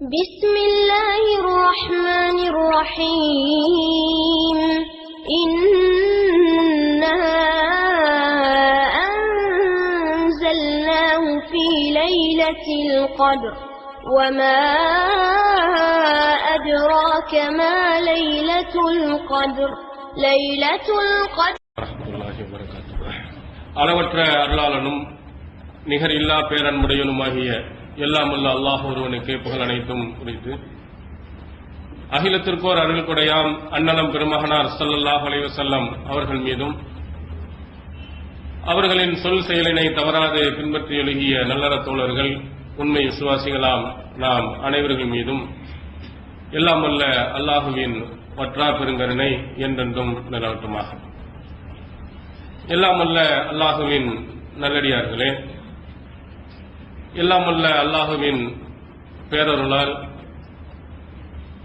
بسم الله الرحمن الرحيم إنا أنزلناه في ليلة القدر وما أدراك ما ليلة القدر ليلة القدر ورحمة الله وبركاته. அளவற்ற அருளாளனும் நிகரில்லா பேரன்புடையனுமாகிய எல்லாம் உள்ள அல்லாஹ் ஒருவனுக்கே புகழ் அனைத்தும் குறித்து அகிலத்திற்கோர் அருள் கொடையாம் அன்னலம் பெருமகனார் ஸல்லல்லாஹு அலைஹி வஸல்லம் அவர்கள் மீதும் அவர்களின் சொல் செயலினை தவறாது பின்பற்றி எழுகிய நல்லற தோழர்கள் உண்மை விசுவாசிகளாம் நாம் அனைவர்கள் மீதும் எல்லாம் உள்ள அல்லாஹுவின் வற்றா பெருங்கருணை என்றென்றும் நிலவட்டுமாக. எல்லாம் உள்ள அல்லாஹுவின் நல்லடியார்களே, எல்லாம் உள்ள அல்லாஹுவின் பேரருளால்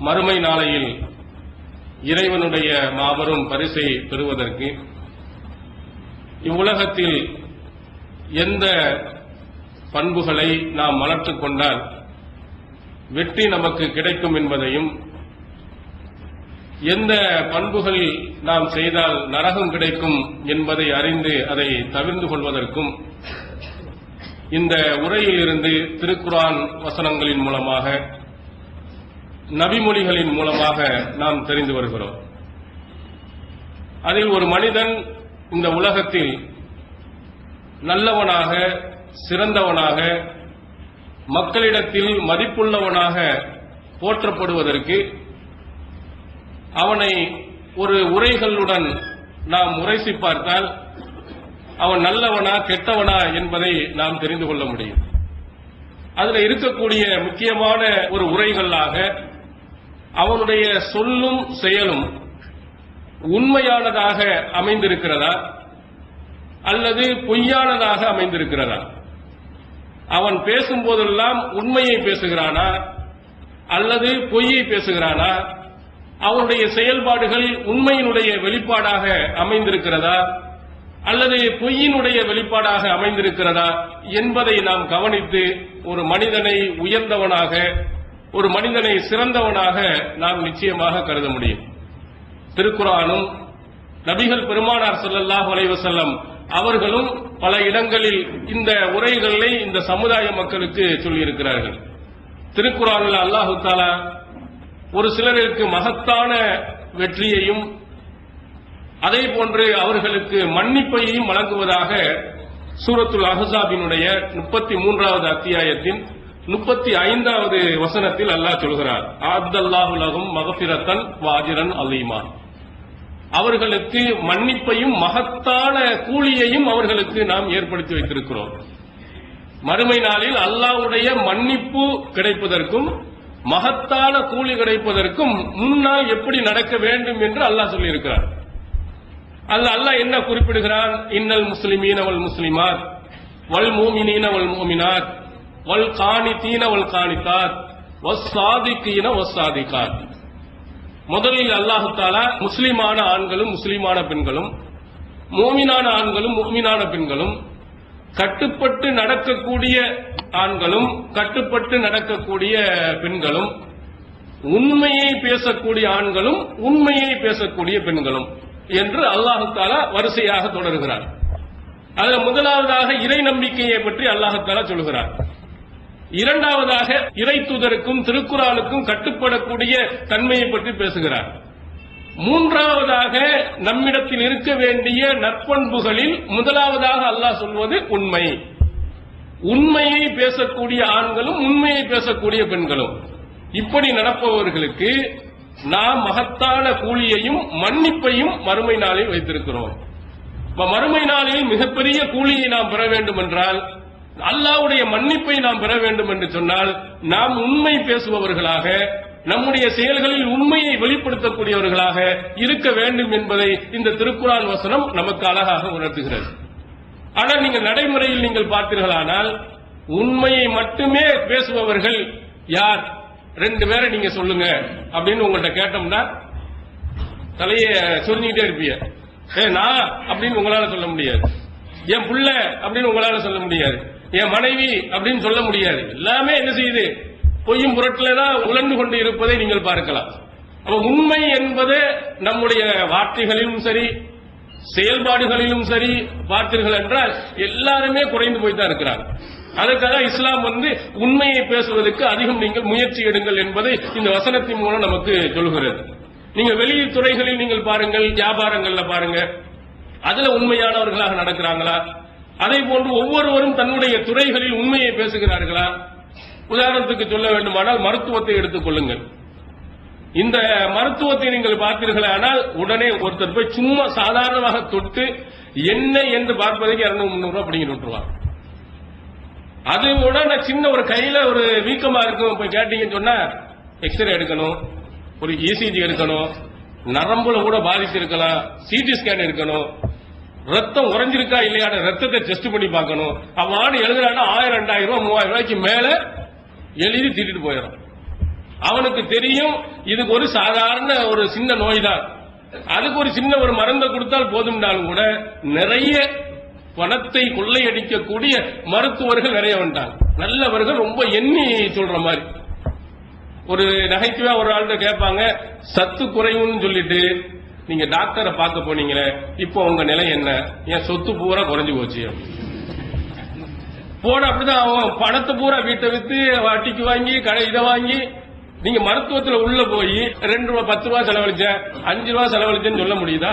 மறுமை நாளையில் இறைவனுடைய மாபெரும் பரிசை பெறுவதற்கு இவ்வுலகத்தில் எந்த பண்புகளை நாம் வளர்த்துக் கொண்டால் வெற்றி நமக்கு கிடைக்கும் என்பதையும், எந்த பண்புகள் நாம் செய்தால் நரகம் கிடைக்கும் என்பதை அறிந்து அதை தவிர்ந்து கொள்வதற்கும் இந்த உரையில் இருந்து திருக்குர்ஆன் வசனங்களின் மூலமாக, நபிமொழிகளின் மூலமாக நாம் தெரிந்து வருகிறோம். அதில் ஒரு மனிதன் இந்த உலகத்தில் நல்லவனாக, சிறந்தவனாக, மக்களிடத்தில் மதிப்புள்ளவனாக போற்றப்படுவதற்கு அவனை ஒரு உரைகளுடன் நாம் உரைசி பார்த்தால் அவன் நல்லவனா கெட்டவனா என்பதை நாம் தெரிந்து கொள்ள முடியும். அதில் இருக்கக்கூடிய முக்கியமான ஒரு உரைகளாக அவனுடைய சொல்லும் செயலும் உண்மையானதாக அமைந்திருக்கிறதா அல்லது பொய்யானதாக அமைந்திருக்கிறதா, அவன் பேசும்போதெல்லாம் உண்மையை பேசுகிறானா அல்லது பொய்யை பேசுகிறானா, அவனுடைய செயல்பாடுகள் உண்மையினுடைய வெளிப்பாடாக அமைந்திருக்கிறதா அல்லது பொய்யினுடைய வெளிப்பாடாக அமைந்திருக்கிறதா என்பதை நாம் கவனித்து ஒரு மனிதனை உயர்ந்தவனாக, ஒரு மனிதனை சிறந்தவனாக நாம் நிச்சயமாக கருத முடியும். திருக்குர்ஆனும் நபிகள் பெருமானார் ஸல்லல்லாஹு அலைஹி வஸல்லம் அவர்களும் பல இடங்களில் இந்த உரைகளை இந்த சமுதாய மக்களுக்கு சொல்லியிருக்கிறார்கள். திருக்குர்ஆனில் அல்லாஹ் தஆலா ஒரு சிலருக்கு மகத்தான வெற்றியையும் அதே போன்று அவர்களுக்கு மன்னிப்பையும் வழங்குவதாக சூரத்துல் அஹ்ஸாபினுடைய 33வது அத்தியாயத்தின் 35வது வசனத்தில் அல்லாஹ் சொல்கிறார், அஅத்தல்லாஹு லஹும் மக்ஃபிரத்தன் வ அஜ்ரன் அலீமா. அவர்களுக்கு மன்னிப்பையும் மகத்தான கூலியையும் அவர்களுக்கு நாம் ஏற்படுத்தி வைத்திருக்கிறோம். மறுமை நாளில் அல்லாஹ்வுடைய மன்னிப்பு கிடைப்பதற்கும் மகத்தான கூலி கிடைப்பதற்கும் முன்னால் எப்படி நடக்க வேண்டும் என்று அல்லாஹ் சொல்லியிருக்கிறார். அல்லாஹ் என்ன குறிப்பிடுகிறான்? இன்னல் முஸ்லிமீன வல் முஸ்லிமாத் வல் மூமினீன வல் மூமினாத் வல் கானிதீன வல் கானிதாத் வஸ் சாதிகீன வஸ் சாதிகாத். முதலில் அல்லாஹ் தஆலா முஸ்லிமான ஆண்களும் முஸ்லிமான பெண்களும், மூமினான ஆண்களும் மூமினான பெண்களும், கட்டுப்பட்டு நடக்கக்கூடிய ஆண்களும் கட்டுப்பட்டு நடக்கக்கூடிய பெண்களும், உண்மையை பேசக்கூடிய ஆண்களும் உண்மையை பேசக்கூடிய பெண்களும் என்று அல்லாஹ் தஆலா வரிசையாக தொடர்கிறார். அதில் முதலாவதாக இறை நம்பிக்கையை பற்றி அல்லாஹ் தஆலா சொல்கிறார். இரண்டாவதாக இறை தூதருக்கும் திருக்குர்ஆனுக்கும் கட்டுப்படக்கூடிய தன்மையை பற்றி பேசுகிறார். மூன்றாவதாக நம்மிடத்தில் இருக்க வேண்டிய நற்பண்புகளில் முதலாவதாக அல்லாஹ் சொல்வது உண்மை. உண்மையை பேசக்கூடிய ஆண்களும் உண்மையை பேசக்கூடிய பெண்களும். இப்படி நடப்பவர்களுக்கு நாம் மகத்தான கூலியையும் மன்னிப்பையும் மறுமை நாளில் வைத்திருக்கிறோம். மறுமை நாளில் மிகப்பெரிய கூலியை நாம் பெற வேண்டும் என்றால், அல்லாஹ்வுடைய மன்னிப்பை நாம் பெற வேண்டும் என்று சொன்னால், நாம் உண்மை பேசுபவர்களாக, நம்முடைய செயல்களில் உண்மையை வெளிப்படுத்தக்கூடியவர்களாக இருக்க வேண்டும் என்பதை இந்த திருக்குர்ஆன் வசனம் நமக்கு அழகாக உணர்த்துகிறது. ஆனால் நீங்கள் நடைமுறையில் நீங்கள் பார்த்தீர்களானால் உண்மையை மட்டுமே பேசுபவர்கள் யார்? 2 பேரை நீங்க சொல்லுங்க அப்படின்னு உங்கள்கிட்ட கேட்டோம்னா தலையை சொரிஞ்சுக்கிட்டே இருப்பீங்க. நான் அப்படின்னு உங்களால சொல்ல முடியாது. என் புள்ள அப்படின்னு உங்களால சொல்ல முடியாது. என் மனைவி அப்படின்னு சொல்ல முடியாது. எல்லாமே என்ன செய்யுது? பொய்யும் புரட்டில்தான் உழந்து கொண்டு இருப்பதை நீங்கள் பார்க்கலாம். அப்ப உண்மை என்பது நம்முடைய வார்த்தைகளிலும் சரி செயல்பாடுகளிலும் சரி பார்த்தீர்கள் என்றால் எல்லாருமே குறைந்து போய்தான் இருக்கிறாங்க. அதற்காக இஸ்லாம் உண்மையை பேசுவதற்கு அதிகம் நீங்கள் முயற்சி எடுங்கள் என்பதை இந்த வசனத்தின் மூலம் நமக்கு சொல்கிறது. நீங்க வெளியில் துறைகளில் நீங்கள் பாருங்கள், வியாபாரங்கள்ல பாருங்க, அதுல உண்மையானவர்களாக நடக்கிறாங்களா? அதே போன்று ஒவ்வொருவரும் தன்னுடைய துறைகளில் உண்மையை பேசுகிறார்களா? உதாரணத்துக்கு சொல்ல வேண்டுமானால் மருத்துவத்தை எடுத்துக் கொள்ளுங்கள். இந்த மருத்துவத்தை நீங்கள் பார்த்தீர்களானால் உடனே ஒருத்தர் போய் சும்மா சாதாரணமாக தொட்டு என்ன என்று பார்ப்பதற்கு 200-300 ரூபாய் பிடிங்கிட்டு விட்டுருவாங்க. அது உடனே சின்ன ஒரு கையில ஒரு வீக்கமா இருக்கும் போய் கேட்டீங்கன்னு சொன்னா எக்ஸ்ரே எடுக்கணும், ஒரு இசிஜி எடுக்கணும், நரம்புல கூட பாதித்து இருக்கலாம், சிடி ஸ்கேன் எடுக்கணும், ரத்தம் உறைஞ்சிருக்கா இல்லையா ரத்தத்தை டெஸ்ட் பண்ணி பார்க்கணும். அவன் எழுதுறான்னா 1000, 2000 ரூபாய் 3000 ரூபாய்க்கு மேல எழுதி திட்டிட்டு போயிடும். அவனுக்கு தெரியும் இதுக்கு ஒரு சாதாரண ஒரு சின்ன நோய் தான், அதுக்கு ஒரு சின்ன ஒரு மருந்தை கொடுத்தால் போதும்னாலும் கூட நிறைய பணத்தை கொள்ளையடிக்கக்கூடிய மருத்துவர்கள் நிறைய வந்துட்டாங்க. நல்லவர்கள் ரொம்ப எண்ணி சொல்ற மாதிரி. ஒரு நகைச்சுவா ஒரு ஆள்கிட்ட கேட்பாங்க, சத்து குறைவுன்னு சொல்லிட்டு நீங்க டாக்டரை பார்க்க போனீங்களே, இப்போ உங்க நிலை என்ன? என் சொத்து பூரா குறைஞ்சு போச்சு. போன அப்படிதான் அவன் பணத்தை பூரா வீட்டை வித்து வட்டிக்கு வாங்கி இதை வாங்கி நீங்க மருத்துவத்தில் உள்ள போய் 2 ரூபாய் 10 ரூபாய் செலவழிச்சேன் 5 ரூபாய் செலவழிச்சேன்னு சொல்ல முடியுதா?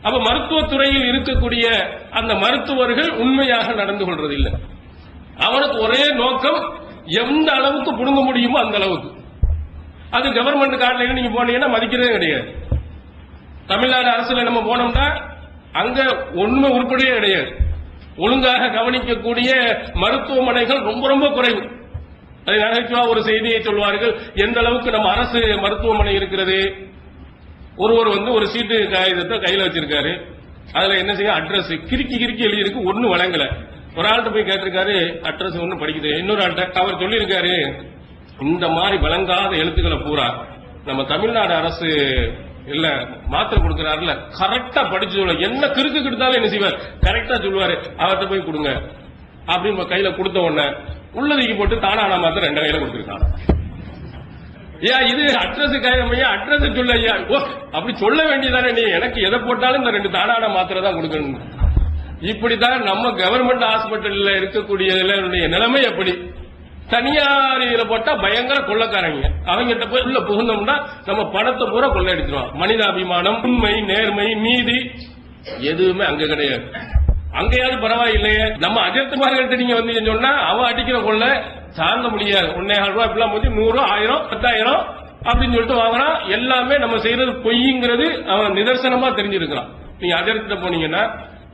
அப்ப மருத்துவத்துறையில் இருக்கக்கூடிய அந்த மருத்துவர்கள் உண்மையாக நடந்து கொள்றது இல்லை. அவனுக்கு ஒரே நோக்கம் எந்த அளவுக்கு புடுங்க முடியுமோ அந்த அளவுக்கு. அது கவர்மெண்ட் கார்டுல நீங்க போனீங்கன்னா மதிக்கிறதே கிடையாது. தமிழ்நாடு அரசுல நம்ம போனோம்னா அங்க ஒண்ணுமே உருப்படியே கிடையாது. ஒழுங்காக கவனிக்கக்கூடிய மருத்துவமனைகள் ரொம்ப ரொம்ப குறைவு. அதை நகைச்சுவா ஒரு செய்தியை சொல்வார்கள், எந்த அளவுக்கு நம்ம அரசு மருத்துவமனை இருக்கிறது. ஒருவர் ஒரு சீட்டு காகிதத்தை கையில வச்சிருக்காரு, அதுல என்ன செய்ய அட்ரஸ் கிறுக்கி எழுதி இருக்கு, ஒன்னும் வழங்கல. ஒரு ஆள்கிட்ட போய் கேட்டிருக்காரு, அட்ரஸ் ஒன்னும் படிக்குது. இன்னொரு ஆள்கிட்ட அவர் சொல்லியிருக்காரு, இந்த மாதிரி வழங்காத எழுத்துக்களை பூரா நம்ம தமிழ்நாடு அரசு இல்ல மாத்திரை கொடுக்கிறாருல கரெக்டா படிச்சு சொல்ல, என்ன கிறுக்கு கிட்டாலும் என்ன செய்வார் கரெக்டா சொல்லுவாரு, அவர்கிட்ட போய் கொடுங்க அப்படின்னு கையில கொடுத்த உடனே உள்ளதுக்கு போட்டு தானான மாத்திரை 2 கையில கொடுத்திருக்காங்க. ஏன் இது அட்ரஸ் கையா அட்ரஸ் சொல்ல ஐயா, ஓ அப்படி சொல்ல வேண்டியதானே, நீ எனக்கு எதை போட்டாலும் இந்த 2 தானான மாத்திரை தான் கொடுக்கணும். இப்படித்தான் நம்ம கவர்மெண்ட் ஹாஸ்பிட்டல்ல இருக்கக்கூடிய நிலைமை. எப்படி தனியார் இதுல போட்டா பயங்கர கொள்ளக்காரங்க, அவங்கிட்ட போய் உள்ள புகுந்தோம்னா நம்ம பணத்தை பூரா கொள்ளையடிச்சிருவான். மனிதாபிமானம், உண்மை, நேர்மை, நீதி எதுவுமே அங்க கிடையாது. அங்கேயாவது பரவாயில்லையே, நம்ம அஜர்த்துமார்கிட்ட நீங்க வந்து சொன்னா அவன் அடிக்கிற கொள்ள தாங்க முடியாது. 1.5 ரூபாய் இப்பெல்லாம் போச்சு 100, 1000, 10,000 அப்படின்னு சொல்லிட்டு வாங்கினா எல்லாமே நம்ம செய்யறது பொய்ங்கிறது அவன் நிதர்சனமா தெரிஞ்சிருக்கிறான். நீங்க அஜர்த்திட்ட போனீங்கன்னா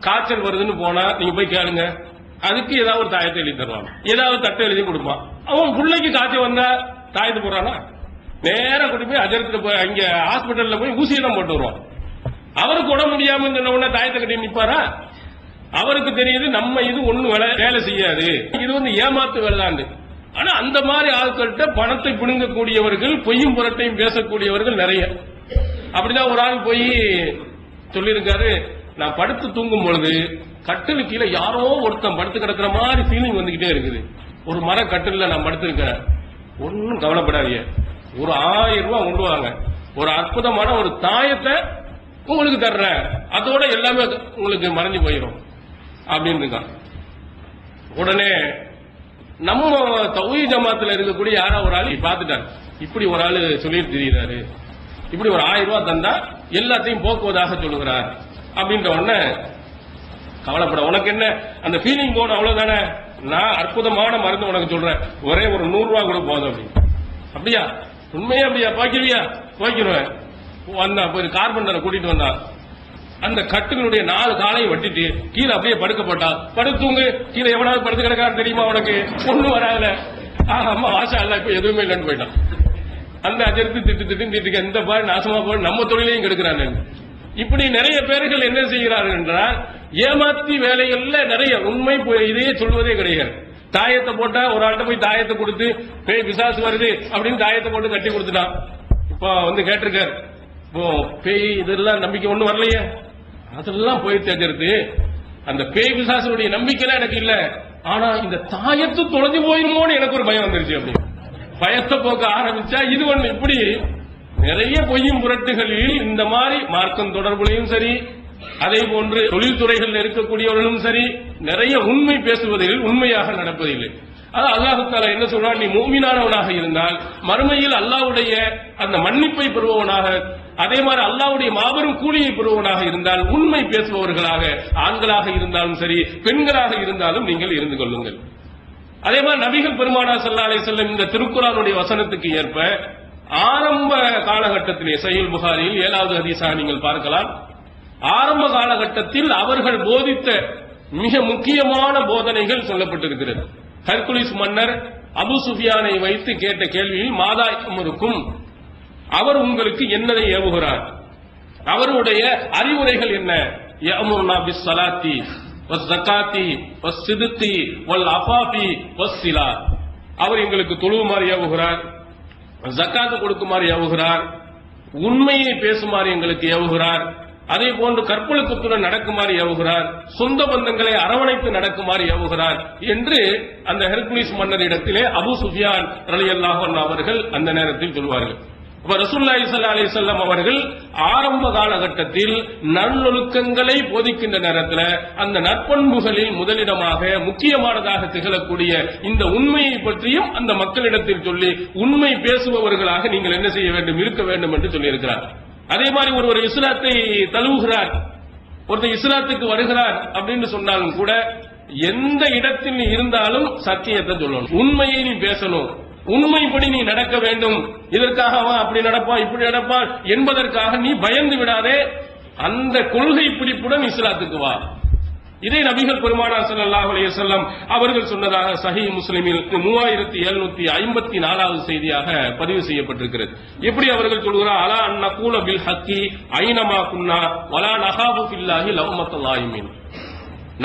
காய்ச்சல் வருதுன்னு போனா நீங்க போய் கேளுங்க, அதுக்கு ஏதாவது ஒரு தாயத்தை எழுதி தருவாங்க, ஏதாவது தட்டை எழுதி கொடுப்பான். அவன் பிள்ளைக்கு காய்ச்சல் வந்தா தாயத்தை போடுறானா, நேரம் கொண்டு போய் அஜர்த்திட்ட போய் அங்க ஹாஸ்பிட்டல்ல போய் ஊசியை தான் போட்டு வருவான். அவருக்கு உடம்பு முடியாம சொன்ன உடனே தாயத்தை கட்டி நிற்பாரா? அவருக்கு தெரியுது நம்ம இது ஒண்ணு வேலை செய்யாது, இது ஏமாத்து வேலைதான். ஆனா அந்த மாதிரி ஆட்கள்கிட்ட பணத்தை பிடுங்கக்கூடியவர்கள், பொய்யும் புரட்டையும் பேசக்கூடியவர்கள் நிறைய. அப்படிதான் ஒரு ஆள் போய் சொல்லியிருக்காரு, நான் படுத்து தூங்கும் பொழுது கட்டிலு கீழே யாரோ ஒருத்தன் படுத்து கிடக்கிற மாதிரி ஃபீலிங் வந்துகிட்டே இருக்குது. ஒரு மர கட்டில நான் படுத்திருக்கேன், ஒன்னும் கவலைப்படாதீங்க, ஒரு 1000 ரூபாய் கொண்டு வாங்க, ஒரு அற்புதமான ஒரு தாயத்தை உங்களுக்கு தர்றேன், அதோட எல்லாமே உங்களுக்கு மறைஞ்சு போயிடும் அப்படின்னு இருக்கான். உடனே நம்ம தௌஹீத் ஜமாத்துல இருக்கக்கூடிய யாரோ ஒரு ஆள் பார்த்துட்டாங்க, இப்படி ஒரு ஆள் சொல்லிட்டு தெரியுறாரு, இப்படி ஒரு 1000 ரூபாய் தந்தா எல்லாத்தையும் போக்குவதாக சொல்லுகிறார் அப்படின்ற உடனே கவலைப்பட, உனக்கு என்ன அந்த ஃபீலிங் போன அவ்வளவுதானே, நான் அற்புதமான மருந்து உனக்கு சொல்றேன், ஒரே ஒரு 100 ரூபாய் கூட போதும் அப்படின்னு. அப்படியா, உண்மையா அப்படியா, பாக்கிருவியா, போய்க்கிருவேன். வந்தா போய் கார்பெண்டரை கூட்டிட்டு வந்தா, அந்த கட்டுகளுடைய 4 காலையும் வெட்டிட்டு கீழே அப்படியே படுக்கப்பட்டா, படுத்துங்க கீழே எவனாவது படுத்து கிடக்காரு தெரியுமா உனக்கு, ஒண்ணு வராதுல, அம்மா ஆசா இல்ல இப்ப எதுவுமே இல்லைன்னு போயிட்டான். அந்த அஜர்த்து திட்டு எந்த பாரு நாசமா போய் நம்ம தொழிலையும் கெடுக்கிறாங்க. இப்படி நிறைய பேர்கள் என்ன செய்கிறார்கள் என்றால் ஏமாத்தி வேலைகள்ல நிறைய உண்மை இதையே சொல்வதே கிடையாது. தாயத்தை போட்டா ஒரு ஆள்கிட்ட போய் தாயத்தை கொடுத்து பேய் பிசாசு வருது அப்படின்னு தாயத்தை போட்டு கட்டி கொடுத்துட்டான். இப்ப கேட்டிருக்காரு, இப்போ பேய் இதெல்லாம் நம்பிக்கை ஒண்ணு வரலையே, அதெல்லாம் போய் தேர்ந்தெடுத்து அந்த பேய் பிசாசனுடைய நம்பிக்கைலாம் எனக்கு இல்ல, ஆனா இந்த தாயத்து தொலைஞ்சு போயிருமோன்னு எனக்கு ஒரு பயம் வந்துருச்சு அப்படின்னு. பயத்தை போக்க ஆரம்பிச்சா இது ஒண்ணு. இப்படி நிறைய பொய்யும் புரட்டுகளில் இந்த மாதிரி மார்க்கம் தொடர்புலையும் சரி, அதே போன்று தொழில்துறைகளில் இருக்கக்கூடியவர்களும் சரி, நிறைய உண்மை பேசுவதில் உண்மையாக நடப்பதில்லை. அது அல்லாஹ் தஆலா என்ன சொல்றான், நீ மூமினானவனாக இருந்தால் மறுமையில் அல்லாஹ்வுடைய அந்த மன்னிப்பை பெறுபவனாக, அதே மாதிரி அல்லாஹ்வுடைய மாபெரும் கூலியை பெறுபவனாக இருந்தால் உண்மை பேசுபவர்களாக ஆண்களாக இருந்தாலும் சரி, பெண்களாக இருந்தாலும் நீங்கள் இருந்து கொள்ளுங்கள். அதே மாதிரி நபிகள் பெருமானார் ஸல்லல்லாஹு அலைஹி வஸல்லம் இந்த திருக்குர்ஆனுடைய வசனத்துக்கு ஏற்ப ஆரம்ப காலகட்டத்திலே சஹீஹ் புகாரியில் 7வது ஹதீஸாக நீங்கள் பார்க்கலாம். ஆரம்ப காலகட்டத்தில் அவர்கள் போதித்த மிக முக்கியமான போதனைகள் சொல்லப்பட்டிருக்கிறது. ஹெர்குலிஸ் மன்னர் அபு சுஃபியானை வைத்து கேட்ட கேள்வியில் மாதா யமுருக்கும், அவர் உங்களுக்கு என்னதை ஏவுகிறார், அவருடைய அறிவுரைகள் என்ன? யமுருனா பிஸ் ஸலாத்தி வஸ் ஸகாத்தி வஸ் ஸித்கி வல் அஃபாஃபி வஸ் ஸிலா, அவர் எங்களுக்கு தொழுவுமாறு ஏவுகிறார், ஜக்காத் கொடுக்குமாறு ஏவுகிறார், உண்மையை பேசுமாறு எங்களுக்கு ஏவுகிறார், அதே போன்று கற்பொழுக்கத்துடன் நடக்குமாறு ஏவுகிறார், சொந்த பந்தங்களை அரவணைத்து நடக்குமாறு ஏவுகிறார் என்று அந்த ஹெர்குலிஸ் மன்னரிடத்திலே அபு சுஃபியான் ரலியல்லாஹு அன்ஹு அவர்கள் அந்த நேரத்தில் சொல்வார்கள். அப்ப ரசூலுல்லாஹி ஸல்லல்லாஹு அலைஹி வஸல்லம் அவர்கள் ஆரம்ப காலகட்டத்தில் நல்லொழுக்கங்களை போதிக்கின்ற நேரத்தில் அந்த நற்பண்புகளில் முதலிடமாக முக்கியமானதாக திகழக்கூடிய இந்த உண்மையை பற்றியும் அந்த மக்களிடத்தில் சொல்லி உண்மை பேசுபவர்களாக நீங்கள் என்ன செய்ய வேண்டும், இருக்க வேண்டும் என்று சொல்லியிருக்கிறார். அதே மாதிரி ஒருவர் இஸ்லாத்தை தழுவுகிறார், ஒருத்தர் இஸ்லாத்துக்கு வருகிறார் அப்படின்னு சொன்னாலும் கூட எந்த இடத்தில் நீ இருந்தாலும் சத்தியத்தை சொல்லணும், உண்மையை நீ பேசணும், உண்மைப்படி நீ நடக்க வேண்டும். இதற்காக அவன் அப்படி நடப்பான் இப்படி நடப்பான் என்பதற்காக நீ பயந்து விடாதே, அந்த கொள்கை பிடிப்புடன் இஸ்லாத்துக்கு வா. இதை நபிகள் பெருமானார் ஸல்லல்லாஹு அலைஹி வஸல்லம் அவர்கள் சொன்னதாக சஹீஹ் முஸ்லிமில் 3754வது செய்தியாக பதிவு செய்யப்பட்டிருக்கிறது. எப்படி அவர்கள் சொல்கிறார், அலா அன் நகூல பில் ஹக்கி ஐனமா குன்னா வலா நஹாபு ஃபில்லாஹி லவ்மத்தல் லாயிமின்,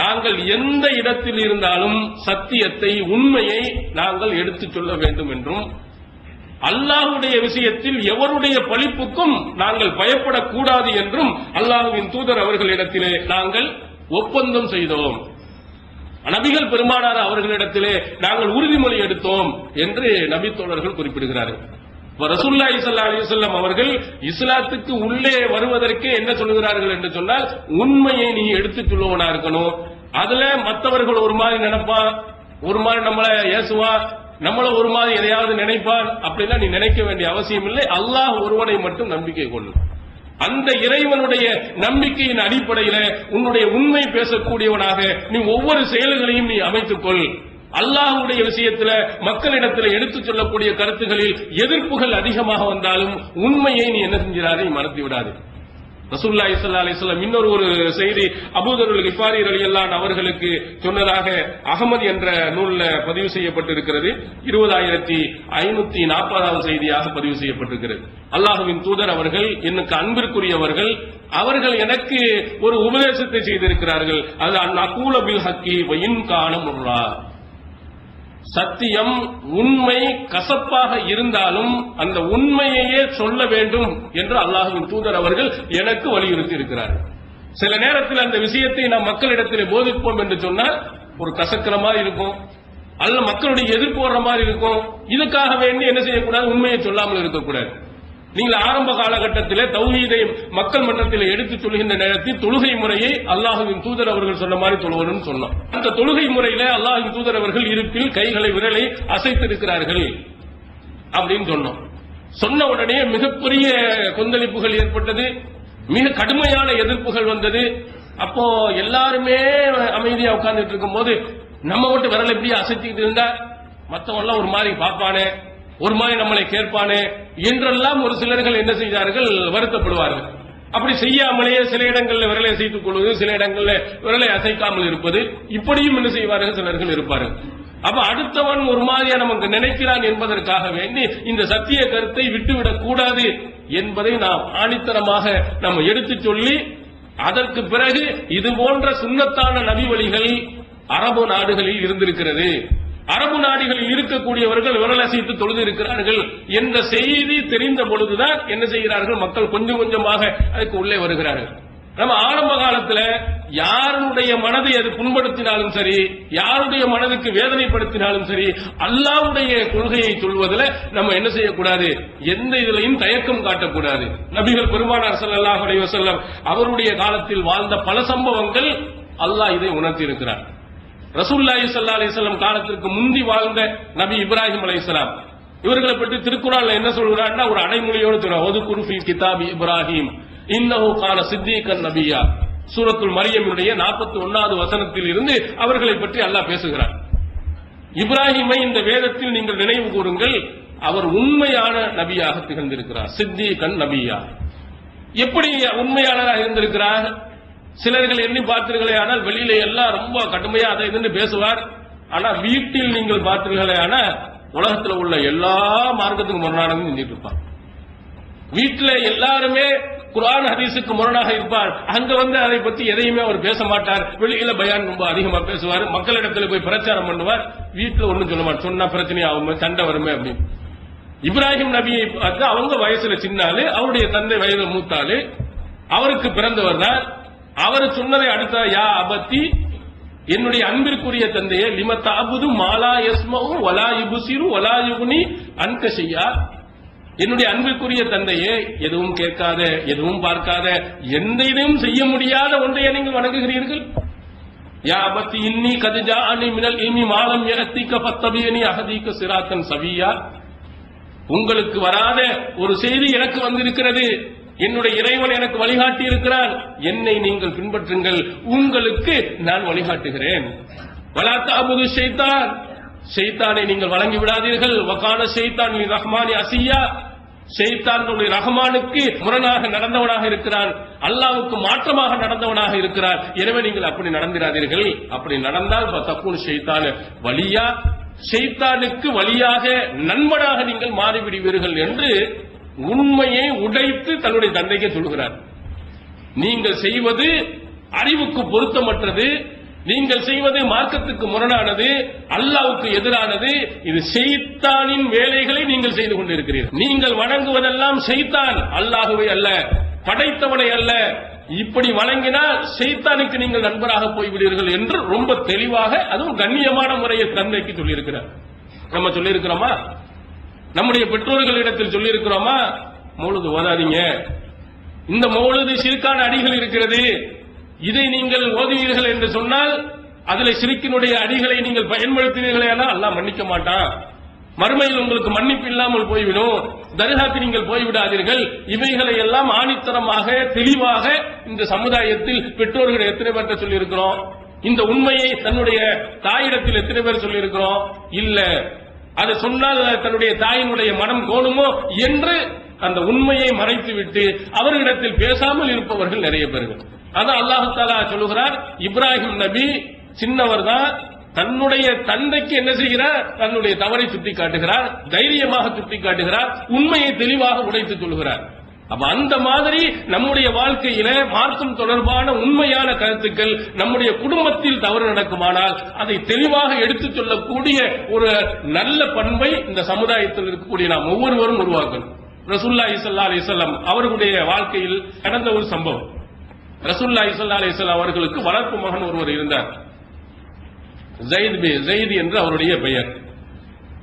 நாங்கள் எந்த இடத்தில் இருந்தாலும் சத்தியத்தை உண்மையை நாங்கள் எடுத்துச் சொல்ல வேண்டும் என்றும், அல்லாஹ்வுடைய விஷயத்தில் எவருடைய பழிப்புக்கும் நாங்கள் பயப்படக்கூடாது என்றும் அல்லாஹ்வின் தூதர் அவர்களிடத்திலே நாங்கள் ஒப்பந்தம் செய்தோம், நபிகள் பெருமானார் அவர்களிடத்திலே நாங்கள் உறுதிமொழி எடுத்தோம் என்று நபித்தோழர்கள் குறிப்பிடுகிறார்கள். ரசூலுல்லாஹி ஸல்லல்லாஹு அலைஹி வஸல்லம் அவர்கள் இஸ்லாத்துக்கு உள்ளே வருவதற்கே என்ன சொல்கிறார்கள் என்று சொன்னால், உண்மையை நீ எடுத்துச் சொல்லுவனா இருக்கணும். அதுல மற்றவர்கள் ஒரு மாதிரி நினைப்பான், ஒரு மாதிரி நம்மளை ஏசுவான், நம்மள ஒரு மாதிரி எதையாவது நினைப்பான், அப்படிலாம் நீ நினைக்க வேண்டிய அவசியம் இல்லை. அல்லாஹ் ஒருவனை மட்டும் நம்பிக்கை கொள்ளு. அந்த இறைவனுடைய நம்பிக்கையின் அடிப்படையில உன்னுடைய உண்மை பேசக்கூடியவனாக நீ ஒவ்வொரு செயல்களையும் நீ அமைத்துக்கொள். அல்லாஹ்வுடைய விஷயத்துல மக்களிடத்தில் எடுத்துச் சொல்லக்கூடிய கருத்துகளில் எதிர்ப்புகள் அதிகமாக வந்தாலும் உண்மையை நீ என்ன செஞ்சிடாதே, மறந்து விடாது. ரசூலுல்லாஹி ஸல்லல்லாஹு அலைஹி வஸல்லம் இன்னொரு ஒரு செய்தி அபூ தர் கிஃபாரி ரலியல்லாஹு அன்ஹு அவர்களுக்கு சொன்னதாக அஹ்மத் என்ற நூல்ல பதிவு செய்யப்பட்டிருக்கிறது. 20540வது செய்தியாக பதிவு செய்யப்பட்டிருக்கிறது. அல்லாஹ்வின் தூதர் அவர்கள் எனக்கு அன்பிற்குரியவர்கள், அவர்கள் எனக்கு ஒரு உபதேசத்தை செய்திருக்கிறார்கள். அது அன்னகூல பில் ஹக்கி வ இன் கான முர்ரா, சத்தியம் உண்மை கசப்பாக இருந்தாலும் அந்த உண்மையையே சொல்ல வேண்டும் என்று அல்லாஹ்வின் தூதர் அவர்கள் எனக்கு வலியுறுத்தி இருக்கிறார்கள். சில நேரத்தில் அந்த விஷயத்தை நாம் மக்களிடத்தில் போதிப்போம் என்று சொன்னால் ஒரு கசக்கிற மாதிரி இருக்கும், அல்ல மக்களுடைய எதிர்ப்பு வர்ற மாதிரி இருக்கும். இதுக்காக வேண்டி என்ன செய்யக்கூடாது, உண்மையை சொல்லாமல் இருக்கக்கூடாது. நீங்கள் ஆரம்ப காலகட்டத்திலே தௌஹீதை மக்கள் மன்றத்தில் எடுத்துச் சொல்கின்ற நேரத்தில் தொழுகை முறையை அல்லாஹ்வின் தூதர் அவர்கள் சொன்ன மாதிரி தொழுவதுன்னு சொன்னோம். அந்த தொழுகை முறையில அல்லாஹ்வின் தூதர் அவர்கள் இருப்பில் கைகளை விரலை அசைத்திருக்கிறார்கள் அப்படின்னு சொன்னோம். சொன்ன உடனே மிகப்பெரிய கொந்தளிப்புகள் ஏற்பட்டது, மிக கடுமையான எதிர்ப்புகள் வந்தது. அப்போ எல்லாருமே அமைதியா உட்கார்ந்துட்டு இருக்கும் போது நம்ம மட்டும் விரலை இப்படியே அசைத்திட்டு இருந்தா மற்றவெல்லாம் ஒரு மாதிரி பார்ப்பானே, ஒரு மாதிரி நம்மளை கேட்பானே என்றெல்லாம் ஒரு சிலர்கள் என்ன செய்தார்கள், வருத்தப்படுவார்கள். அப்படி செய்யாமலேயே சில இடங்களில் விரலை அசைத்துக் கொள்வது, சில இடங்களில் விரலை அசைக்காமல் இருப்பது, இப்படியும் என்ன செய்வார்கள் சிலர்கள் இருப்பார்கள். அப்ப அடுத்தவன் ஒரு மாதிரியா நமக்கு நினைக்கிறான் என்பதற்காக வேண்டி இந்த சத்திய கருத்தை விட்டுவிடக் கூடாது என்பதை நாம் ஆணித்தரமாக நம்ம எடுத்துச் சொல்லி, அதற்கு பிறகு இது போன்ற சுன்னத்தான நபி வழிகள் அரபு நாடுகளில் இருந்திருக்கிறது, அரபு நாடுகளில் இருக்கக்கூடியவர்கள் விரலசைத்து தொழுது இருக்கிறார்கள் என்ற செய்தி தெரிந்த பொழுதுதான் என்ன செய்கிறார்கள், மக்கள் கொஞ்சம் கொஞ்சமாக அதுக்கு உள்ளே வருகிறார்கள். நம்ம ஆரம்ப காலத்துல யாருடைய மனதை அது புண்படுத்தினாலும் சரி, யாருடைய மனதுக்கு வேதனைப்படுத்தினாலும் சரி, அல்லாஹ்வுடைய கொள்கையை சொல்வதில் நம்ம என்ன செய்யக்கூடாது, எந்த இதிலையும் தயக்கம் காட்டக்கூடாது. நபிகள் பெருமானார் ஸல்லல்லாஹு அலைஹி வஸல்லம் அவருடைய காலத்தில் வாழ்ந்த பல சம்பவங்கள் அல்லாஹ் இதை உணர்த்தி இருக்கிறார். ரசூலுல்லாஹி ஸல்லல்லாஹு அலைஹி வஸல்லம் காலத்திற்கு முந்தி வாழ்ந்த நபி இப்ராஹிம் அலைஹிஸ்ஸலாம் இவர்களை பற்றி திருக்குர்ஆன்ல என்ன சொல்றாருன்னா, ஒரு அடைமொழியோடு சொல்றார், வதுகுரு ஃபில் கிதாபி இப்ராஹிம் இன்னஹு கான சித்தீகன் நபியா. சூரத்துல் மரியமுடைய 41வது வசனத்தில் இருந்து அவர்களை பற்றி அல்லாஹ் பேசுகிறார். இப்ராஹிமை இந்த வேதத்தில் நீங்கள் நினைவு கூறுங்கள், அவர் உண்மையான நபியாக திகழ்ந்திருக்கிறார். சித்தீகன் நபியா. எப்படி உண்மையாளராக இருந்திருக்கிறார்? சிலர்கள் எண்ணி பார்த்தீர்களே ஆனால் வெளியில எல்லாம் ரொம்ப கடுமையா அதை இதுன்னு பேசுவார். ஆனா வீட்டில் நீங்கள் பார்த்தீர்களே ஆனால் உலகத்தில் உள்ள எல்லா மார்க்கத்துக்கும் முரணானதும் செஞ்சிட்டு இருப்பார். வீட்டில் எல்லாருமே குர்ஆன் ஹதீஸுக்கு முரணாக இருப்பார். அங்க வந்து அதை பத்தி எதையுமே அவர் பேச மாட்டார். வெளியில பயான் ரொம்ப அதிகமா பேசுவார். மக்களிடத்துல போய் பிரச்சாரம் பண்ணுவார். வீட்டுல ஒண்ணும் சொல்ல மாட்டார். சொன்னா பிரச்சனை ஆகுமே, சண்டை வருமே அப்படின்னு. இப்ராஹிம் நபியை பார்த்து அவங்க வயசுல சின்னாலு, அவருடைய தந்தை வயதுல மூத்தாலு, அவருக்கு பிறந்தவர் தான். அவர் சொன்னதை அடுத்த யா அபத்தி, என்னுடைய அன்பிற்குரிய தந்தையே, லிம தஅபுது மாலா யஸ்மஉ வலா யுப்சிரு வலா யுக்னி அன்க ஷையா. என்னுடைய அன்பிற்குரிய தந்தையே, எதுவும் கேட்காத, எதுவும் பார்க்காத, எந்த இதையும் செய்ய முடியாத ஒன்றையே நீங்கள் வணங்குகிறீர்கள். யா அபத்தி இன்னி கத் ஜாஅனி மினல் இல்மி மா லம் யஅதிக ஃபத்தபியனி அஹதீக சிராத்தன் சவியா. உங்களுக்கு வராத ஒரு செய்தி எனக்கு வந்திருக்கிறது. என்னுடைய இறைவன் எனக்கு வழிகாட்டி இருக்கிறான். என்னை நீங்கள் பின்பற்றுங்கள், உங்களுக்கு நான் வழிகாட்டுகிறேன். வலா தஅபுது ஷைத்தான், ஷைத்தானை நீங்கள் வழங்கி விடாதீர்கள். வகான ஷைத்தான் லி ரஹ்மானி அசியா. ஷைத்தான் ரஹ்மானுக்கு முரணாக நடந்தவனாக இருக்கிறான், அல்லாஹ்வுக்கு மாற்றமாக நடந்தவனாக இருக்கிறான். எனவே நீங்கள் அப்படி நடந்திராதீர்கள். அப்படி நடந்தால் தக்கூன் ஷைத்தான் வலியா, ஷைத்தானுக்கு வழியாக நண்பனாக நீங்கள் மாறிவிடுவீர்கள் என்று உண்மையை உடைத்து தன்னுடைய தந்தைக்கு சொல்கிறார். நீங்கள் செய்வது அறிவுக்கு பொருத்தமற்றது, நீங்கள் செய்வது மார்க்கத்துக்கு முரணானது, அல்லாஹ்வுக்கு எதிரானது. இது ஷைத்தானின் வேலைகளை நீங்கள் செய்து கொண்டிருக்கிறீர்கள். நீங்கள் வணங்குவதெல்லாம் ஷைத்தான், அல்லாஹ்வை அல்ல, படைத்தவனை அல்ல. இப்படி வணங்கினால் ஷைத்தானுக்கு நீங்கள் நண்பராக போய்விடுவீர்கள் என்று ரொம்ப தெளிவாக, அதுவும் கண்ணியமான முறையில் தந்தைக்கு சொல்லியிருக்கிறார். நம்ம சொல்லியிருக்கிறோமா? நம்முடைய பெற்றோர்களிடத்தில் சொல்லியிருக்கிறோமா? மௌலூது ஓதாதீங்க, இந்த மௌலூது ஷிர்கான அடிகள் இருக்கிறது, இதை நீங்கள் ஓதுவீர்கள் என்று சொன்னால் அதில் ஷிர்கினுடைய அடிகளை நீங்கள் பயன்படுத்தினீர்களே அல்லாஹ் மன்னிக்க மாட்டான், மறுமையில் உங்களுக்கு மன்னிப்பு இல்லாமல் போய்விடும், தர்காக்கு நீங்கள் போய்விடாதீர்கள். இவைகளை எல்லாம் ஆணித்தரமாக தெளிவாக இந்த சமுதாயத்தில் பெற்றோர்கள் எத்தனை பேர்ட்ட சொல்லியிருக்கிறோம்? இந்த உண்மையை தன்னுடைய தாயிடத்தில் எத்தனை பேர் சொல்லியிருக்கிறோம்? இல்ல, அதை சொன்னால் தன்னுடைய தாயினுடைய மனம் கோணுமோ என்று அந்த உண்மையை மறைத்துவிட்டு அவர்களிடத்தில் பேசாமல் இருப்பவர்கள் நிறைய பேர்கள். அதான் அல்லாஹ் தஆலா சொல்லுகிறார், இப்ராஹிம் நபி சின்னவர் தான், தன்னுடைய தந்தைக்கு என்ன செய்கிறார்? தன்னுடைய தவறை சுட்டி காட்டுகிறார், தைரியமாக சுட்டி காட்டுகிறார், உண்மையை தெளிவாக உடைத்து சொல்கிறார். அப்ப அந்த மாதிரி நம்முடைய வாழ்க்கையில மார்க்கம் தொடர்பான உண்மையான கருத்துக்கள் நம்முடைய குடும்பத்தில் தவறு நடக்குமானால் அதை தெளிவாக எடுத்துச் சொல்லக்கூடிய ஒரு நல்ல பண்பை இந்த சமுதாயத்தில் இருக்கக்கூடிய நாம் ஒவ்வொருவரும் உருவாக்கணும். ரசூலுல்லாஹி ஸல்லல்லாஹு அலைஹி வஸல்லம் அவர்களுடைய வாழ்க்கையில் நடந்த ஒரு சம்பவம். ரசூலுல்லாஹி ஸல்லல்லாஹு அலைஹி வஸல்லம் அவர்களுக்கு வளர்ப்பு மகன் ஒருவர் இருந்தார். ஸைத் என்று அவருடைய பெயர்.